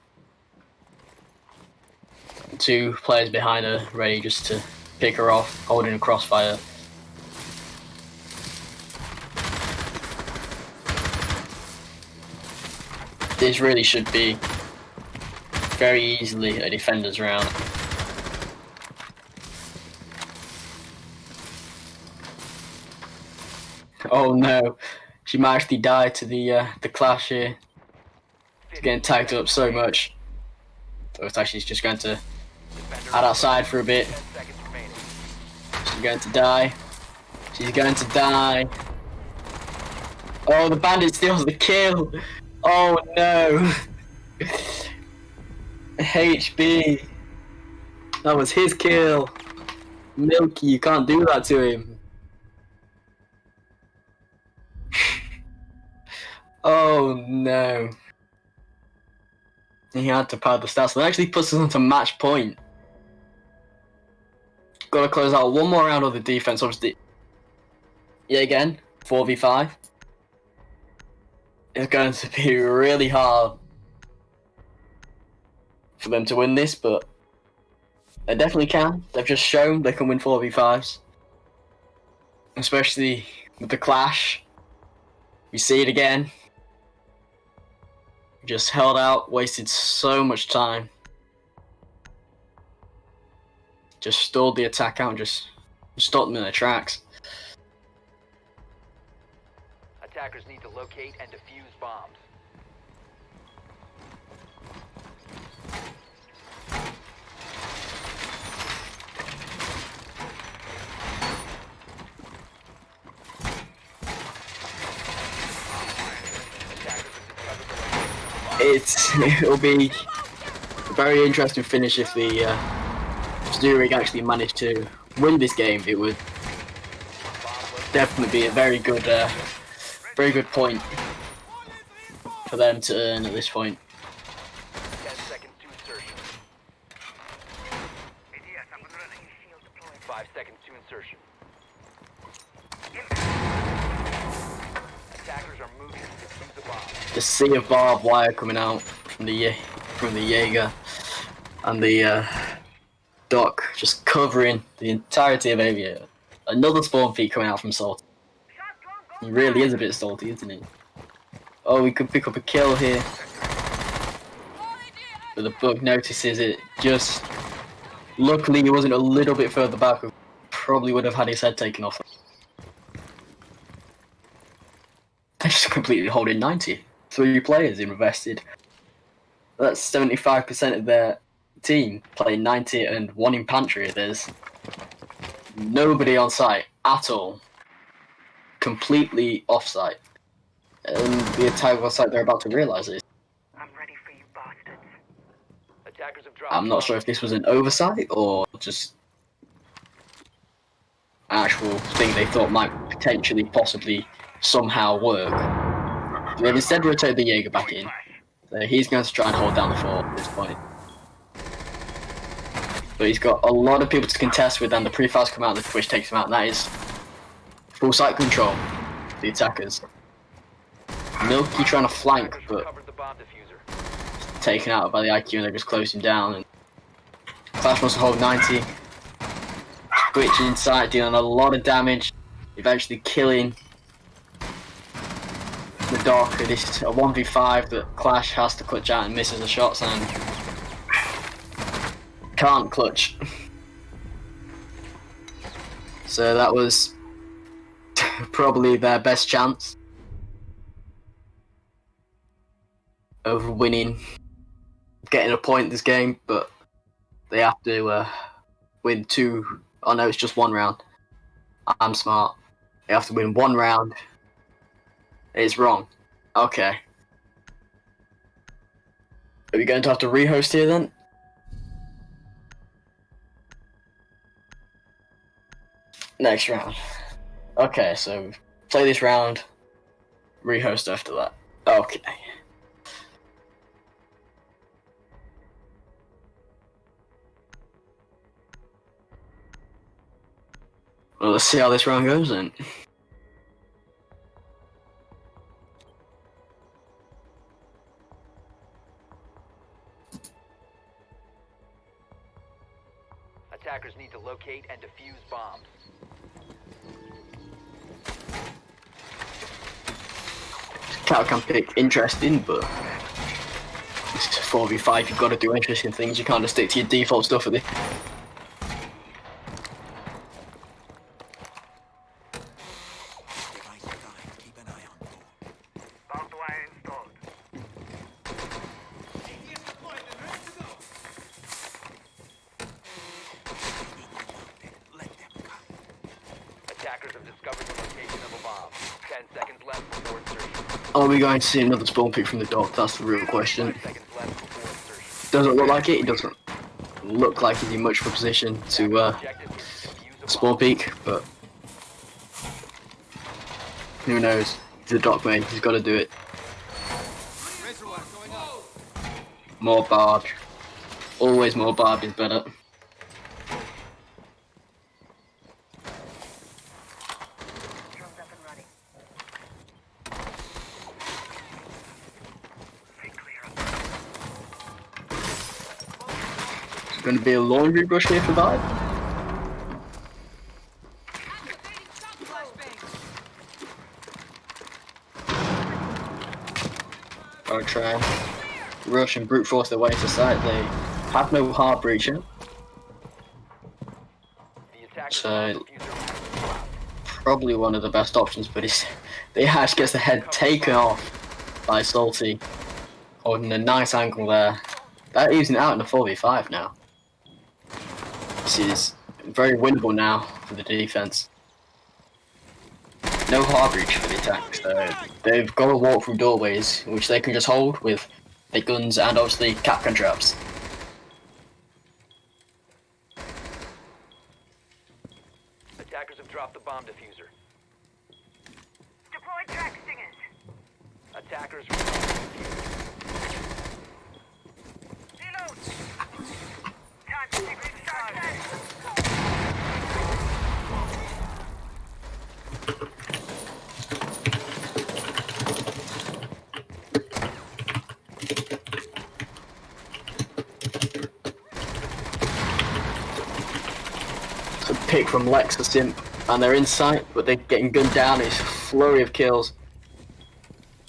2 players behind her, ready just to pick her off, holding a crossfire. This really should be very easily a defender's round. Oh no, she might actually die to the clash here. It's getting tagged up so much. So it's actually just going to head outside for a bit. She's going to die. She's going to die. Oh, the bandit steals the kill. Oh no. HB. That was his kill. Milky, you can't do that to him. Oh no. He had to pad the stats. So that actually puts us onto match point. Gotta close out one more round of the defense, obviously. Yeah, again, 4v5. It's going to be really hard for them to win this, but they definitely can. They've just shown they can win 4v5s. Especially with the clash. We see it again. Just held out, wasted so much time. Just stalled the attack out and just stopped them in their tracks. Attackers need to locate and defuse bombs. It'll be a very interesting finish if the Zoorig actually managed to win this game. It would definitely be a very good point for them to earn at this point. 10 seconds to insertion. 5 seconds to insertion. Attackers are moving to defuse the bomb. The sea of barbed wire coming out from the Jaeger and the Doc just covering the entirety of Aviator. Another spawn feed coming out from Salty. He really is a bit salty, isn't he? Oh, we could pick up a kill here. But the bug notices it. Just luckily he wasn't a little bit further back. Probably would have had his head taken off. They just completely holding 90. 3 players invested. That's 75% of their team playing 90 and 1 in pantry. There's nobody on site at all. Completely off-site. And the entire site they're about to realise this. I'm ready for you bastards. Attackers have dropped. I'm not sure if this was an oversight or just an actual thing they thought might potentially, possibly, somehow work. They've instead rotated the Jaeger back in. So he's going to try and hold down the fort at this point. But he's got a lot of people to contest with, and the pre-files come out, the Twitch takes him out, and that is full site control for the attackers. Milky trying to flank, but Recovered the bomb diffuser. taken out by the IQ, and they just close him down. And Clash wants to hold 90. Switch inside, dealing a lot of damage, eventually killing the Doc. It is a 1v5 that Clash has to clutch out and misses the shots and can't clutch. So that was probably their best chance of winning, getting a point this game, but they have to win 2. Oh no, it's just 1 round. I'm smart. They have to win 1 round. It's wrong. Okay. Are we going to have to rehost here then? Next round. Okay, so play this round, rehost after that. Okay. Well, let's see how this round goes then. Attackers need to locate and defuse bombs. Catcam pick interesting, but it's 4v5. You've got to do interesting things. You can't just stick to your default stuff at the. Barbed wire installed. Attackers have discovered the location of a bomb. 10 seconds left before insertion. Are we going to see another spawn pick from the Doc? That's the real question. 5 seconds left before insertion. Doesn't look like it. It doesn't look like he's in much of a position to Objective is to defuse a spawn bomb. peek, but who knows? He's a Doc main. He's got to do it. More barb. Always more barb is better. Drones up and running. Stay clear. It's going to be a laundry brush here for ViBE. I'll try and rush and brute force their way to site. They have no hard breaching, The attackers So- bomb diffuser. probably one of the best options, but it's the Ash gets the head taken off by Salty, holding a nice angle there. They're using it out in the 4v5 now. This is very winnable now for the defense. No hard breach for the attack, so they've got to walk through doorways, which they can just hold with their guns and obviously capcan traps. Attackers have dropped the bomb diffuser. Deploy track stingers. Attackers recover the diffuser. Reload. Time to secret target. It's a pick from Lex or Simp, and they're in sight, but they're getting gunned down. It's a flurry of kills.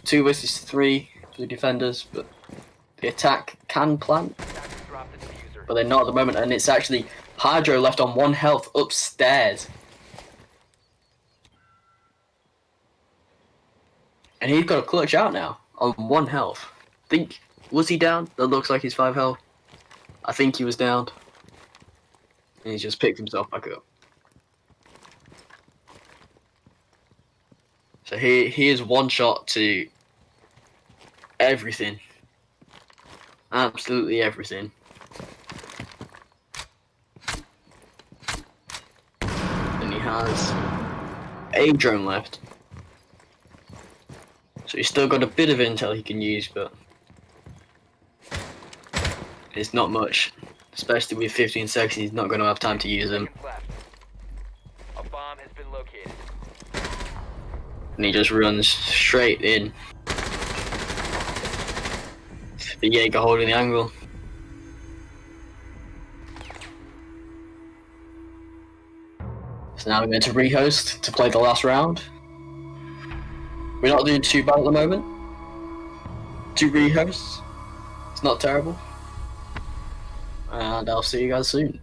2 versus 3 for the defenders, but the attack can plant, Attackers dropped the diffuser. but they're not at the moment, and it's actually Hydro left on 1 health upstairs. And he's got a clutch out now on 1 health. Was he down? That looks like he's 5 health. I think he was down. And he's just picked himself back up. So he is 1 shot to everything. Absolutely everything. And he has a drone left. So he's still got a bit of intel he can use, but it's not much. Especially with 15 seconds, he's not going to have time to use them. Seconds left. A bomb has been located. And he just runs straight in. The Jaeger holding the angle. So now we're going to rehost to play the last round. We're not doing too bad at the moment. 2 rehosts. It's not terrible. And I'll see you guys soon.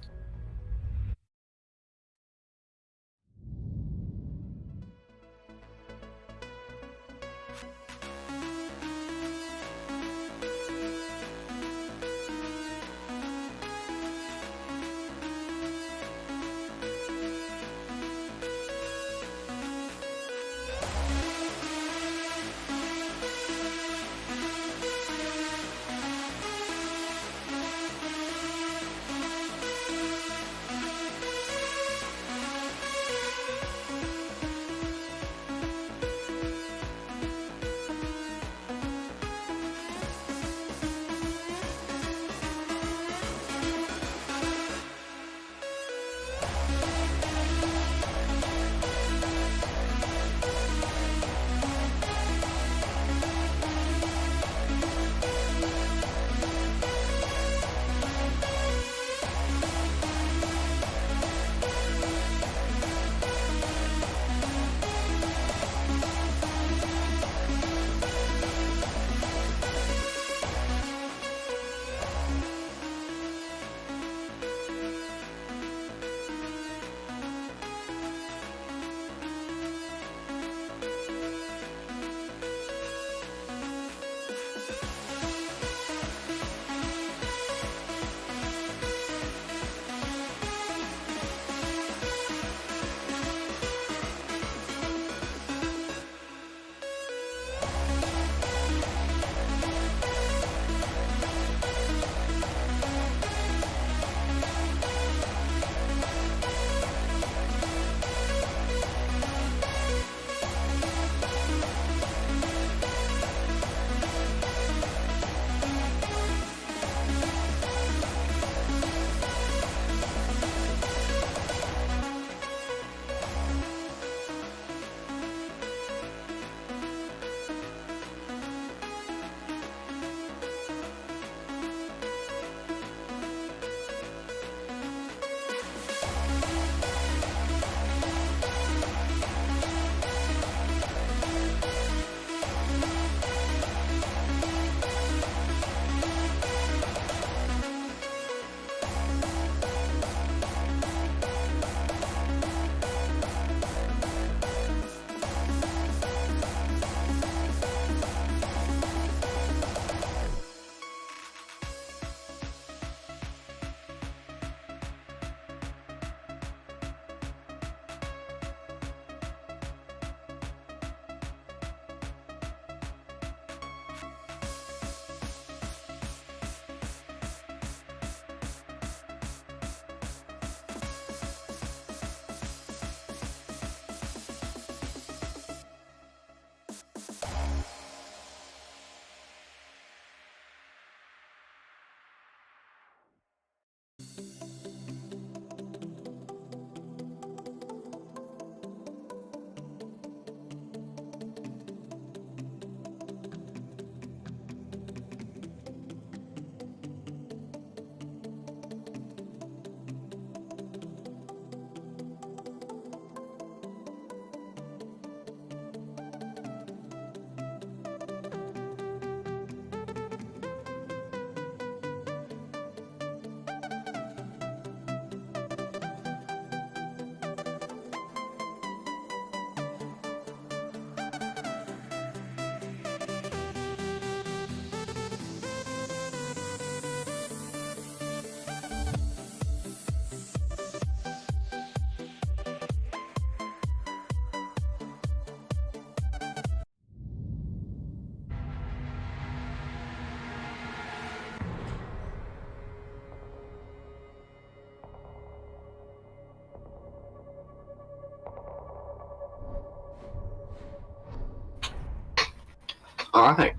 Alright.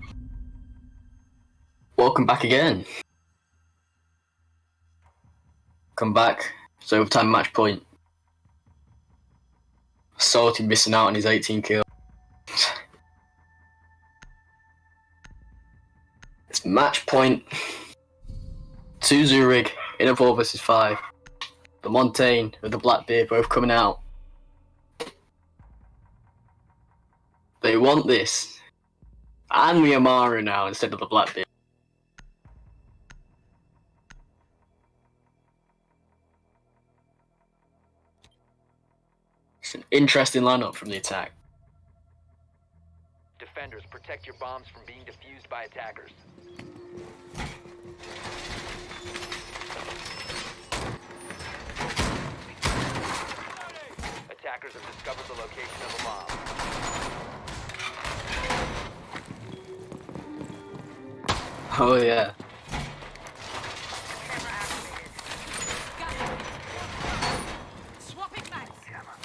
Welcome back again. Come back. It's overtime match point. Salty missing out on his 18 kills. It's match point. 2 Zoorig in a 4 versus 5. The Montaigne with the Blackbeard both coming out. They want this. And the Amara now instead of the Blackbeard. It's an interesting lineup from the attack. Defenders, protect your bombs from being defused by attackers. Attackers have discovered the location of a bomb. Oh yeah.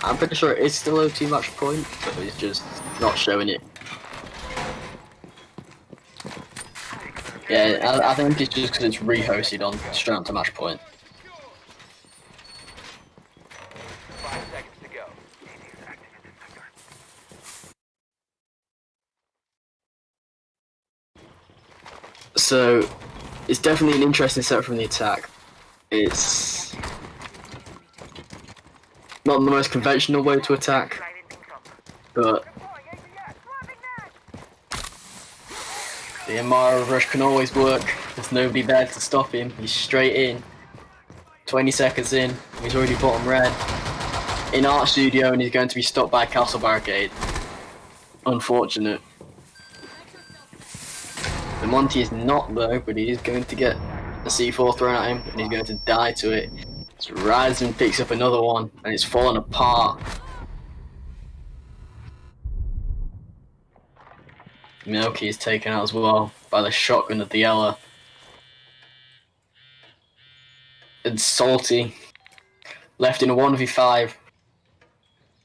I'm pretty sure it is still OT match point, but it's just not showing it. Yeah, I think it's just because it's rehosted on straight onto match point. 5 seconds to go. So, it's definitely an interesting set from the attack. It's not the most conventional way to attack, but the Amara rush can always work. There's nobody there to stop him. He's straight in. 20 seconds in, he's already bottom red. In Art Studio, and he's going to be stopped by a castle barricade. Unfortunate. The Monty is not though, but he is going to get a C4 thrown at him, and he's going to die to it. So Ryzen picks up another one, and it's falling apart. Milky is taken out as well by the shotgun of the Ella. And Salty, left in a 1v5.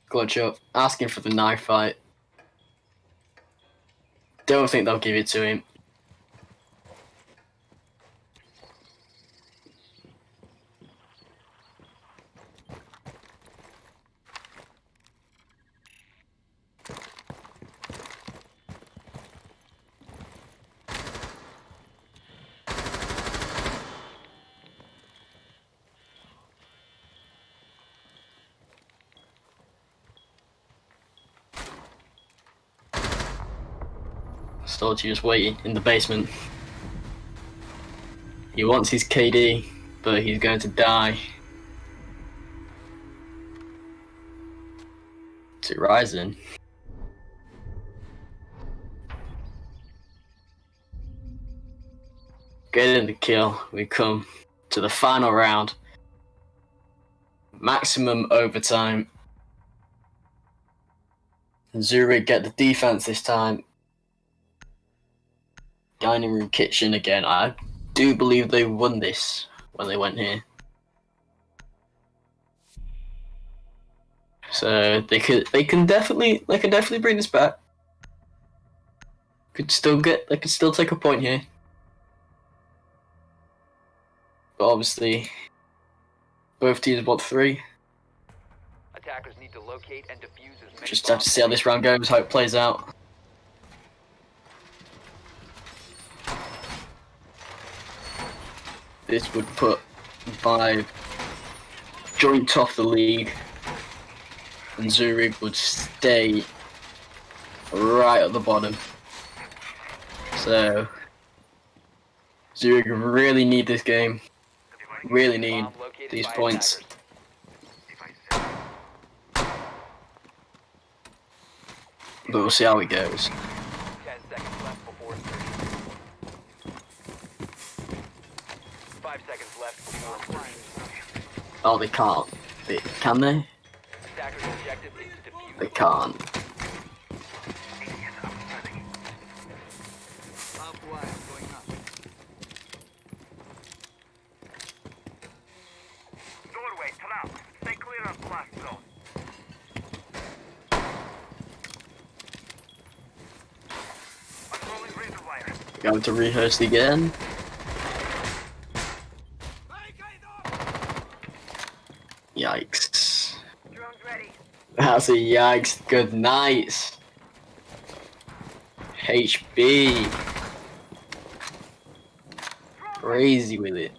Clutch up, asking for the knife fight. Don't think they'll give it to him. Salty just waiting in the basement. He wants his KD, but he's going to die. To Ryzen. Getting the kill, we come to the final round. Maximum overtime. Zoorig get the defense this time. Dining room kitchen again. I do believe they won this when they went here. So they can definitely bring this back. They could still take a point here. But obviously both teams want 3. Attackers need to locate and defuse as many Just have to bombs see how this round goes, how it plays out. This would put ViBE joint top of the league, and Zoorig would stay right at the bottom. So Zoorig really need this game, really need bomb located these by points. attackers. But we'll see how it goes. 10 seconds left before insertion. 5 seconds left before insertion. Oh, they can't. Can they? Attackers objective is to defuse. They can't. Doorway, trap. Stay clear of blast zone. Unrolling razor wire. Going to rehearse again. Yikes. Drones ready. That's a yikes. Good night. HB. Crazy with it.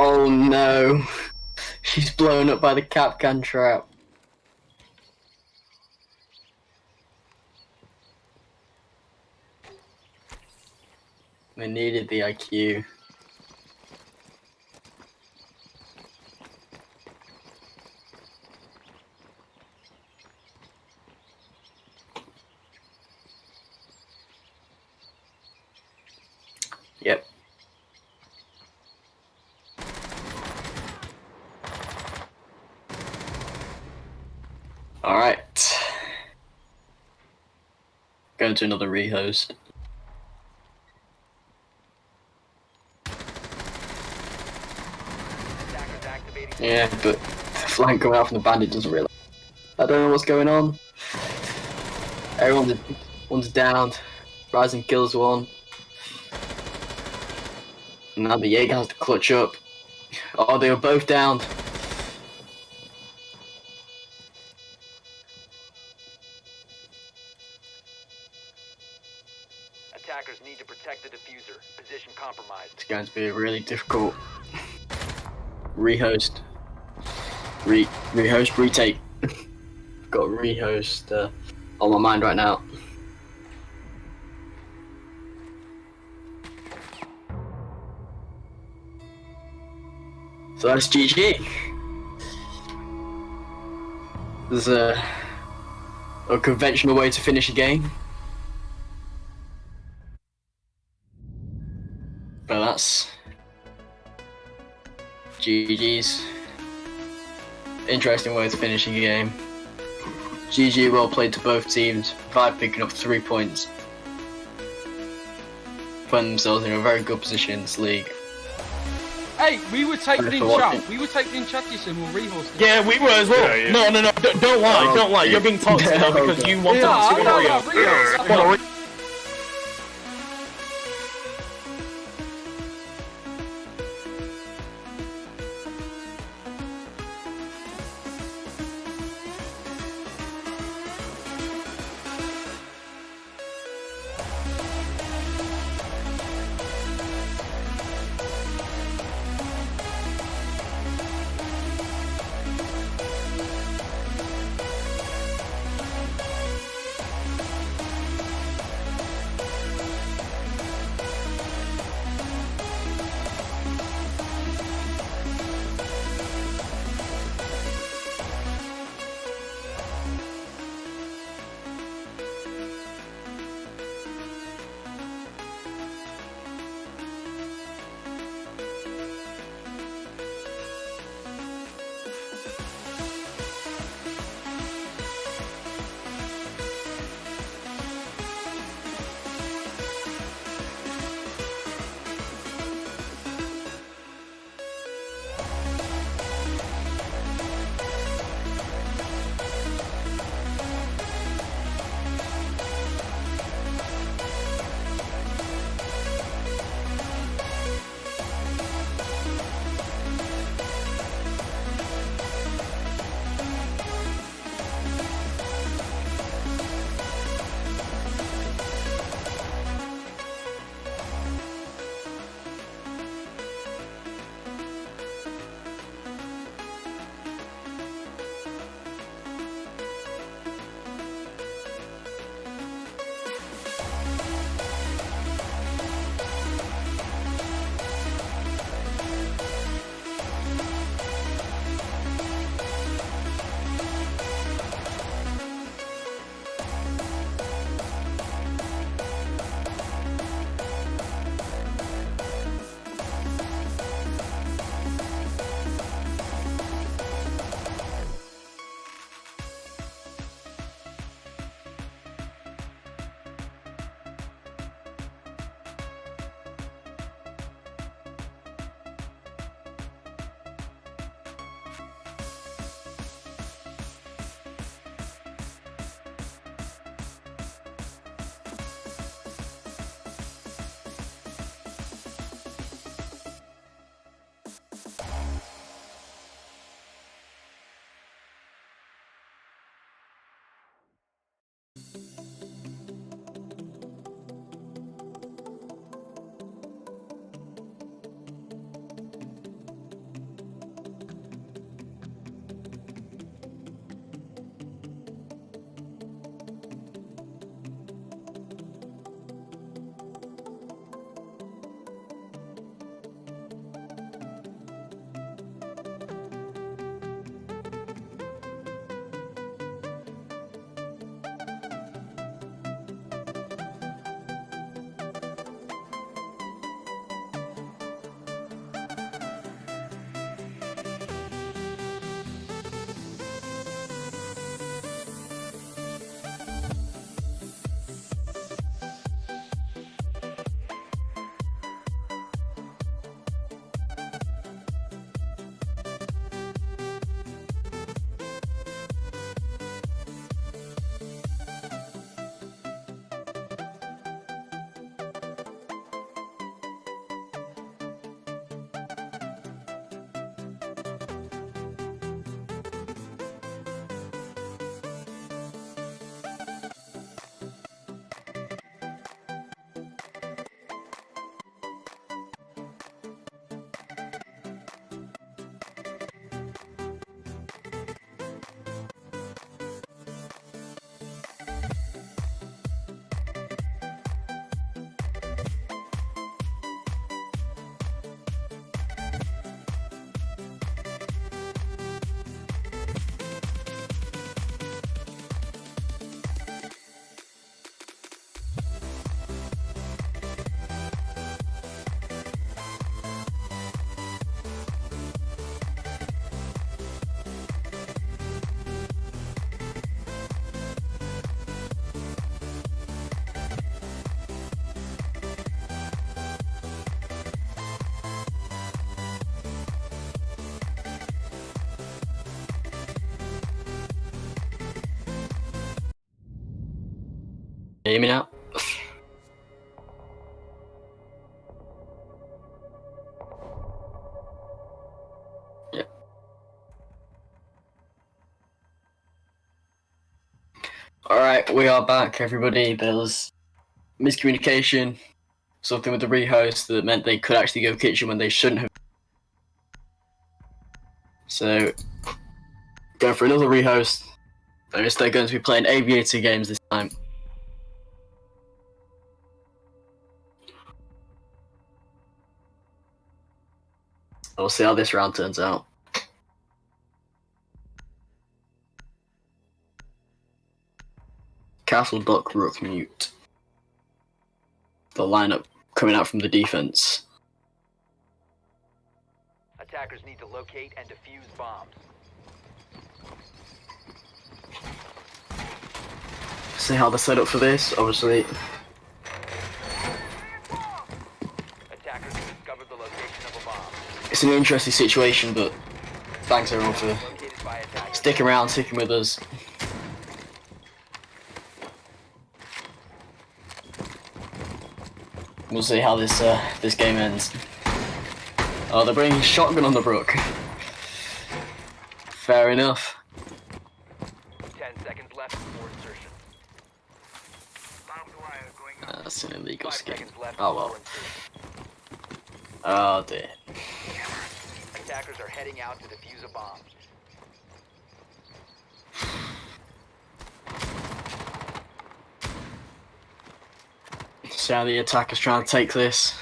Oh no. She's blown up by the Capcan trap. They needed the IQ. Yep. Alright. Going to another rehost. Attackers activating. Yeah, but the flank coming out from the bandit doesn't realize. I don't know what's going on. One's downed. Rising kills one. Now the Jaeger has to clutch up. Oh, they were both downed. Attackers need to protect the diffuser. Position compromised. It's going to be a really difficult rehost. Rehost, retake. Got rehost on my mind right now. So that's GG. There's a conventional way to finish a game. But that's GG's. Interesting way to finish a game. GG, well played to both teams. ViBE picking up 3 points. Putting themselves in a very good position in this league. Hey, we were taking in for chat. watching. We were taking in chat, you said we'll rehost it. Yeah, we were as well. Yeah, yeah. No. Don't lie. Oh, Don't lie. yeah. You're being toxic now because you wanted Yeah, to I know, rehost. rehost. Well, hear me now? Yeah. Alright, we are back, everybody. There was miscommunication, something with the rehost that meant they could actually go kitchen when they shouldn't have. So, going for another rehost. I guess they're going to be playing Aviator games this time. We'll see how this round turns out. Castle, Duck, Rook, Mute. The lineup coming out from the defense. Attackers need to locate and defuse bombs. See how they're set up for this, obviously. Attackers have discovered the location of a bomb. It's an interesting situation, but thanks everyone for Located by attackers. sticking around, sticking with us. We'll see how this game ends. Oh, they're bringing shotgun on the Brook. Fair enough. 10 seconds left before insertion. Barbed wire going up. That's an illegal 5 scheme. seconds left Oh before well. insertion. Oh dear. Attackers are heading out to defuse a bomb. See how the attacker's trying to take this.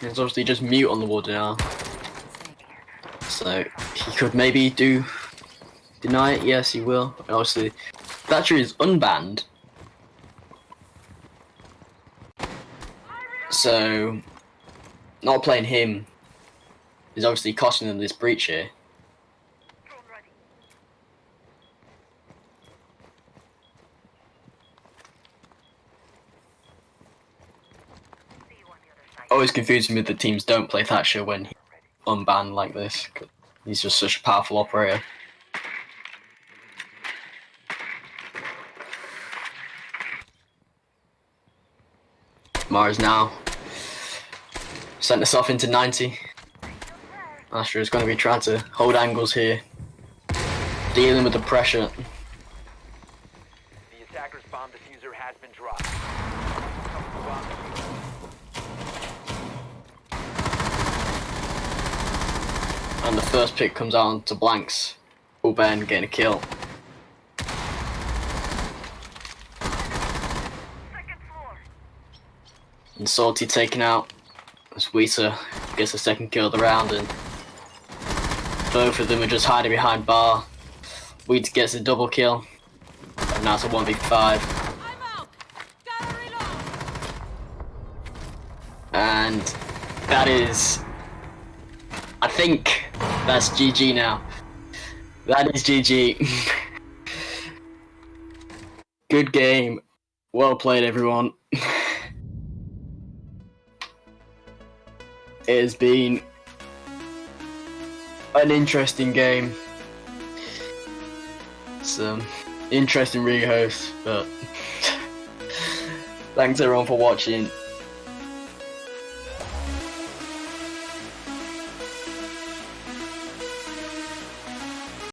There's obviously just Mute on the wall now. So he could maybe deny it, yes he will. And obviously Thatcher is unbanned. So not playing him is obviously costing them this breach here. Drone ready. See you on the other side. Always confusing me that teams don't play Thatcher when he's unbanned like this. 'Cause he's just such a powerful operator. Mars now sent us off into 90. Astra is going to be trying to hold angles here, dealing with the pressure. The attacker's bomb diffuser has been dropped. Cover the bomb diffuser. And the first pick comes out onto blanks. Full Ben getting a kill. Second floor. And Salty taken out. As Weezer gets the second kill of the round, and both of them are just hiding behind bar. Weezer gets a double kill. And now it's a 1v5. And that is, I think that's GG now. That is GG. Good game. Well played, everyone. It has been an interesting game. Some interesting rehosts, but thanks everyone for watching.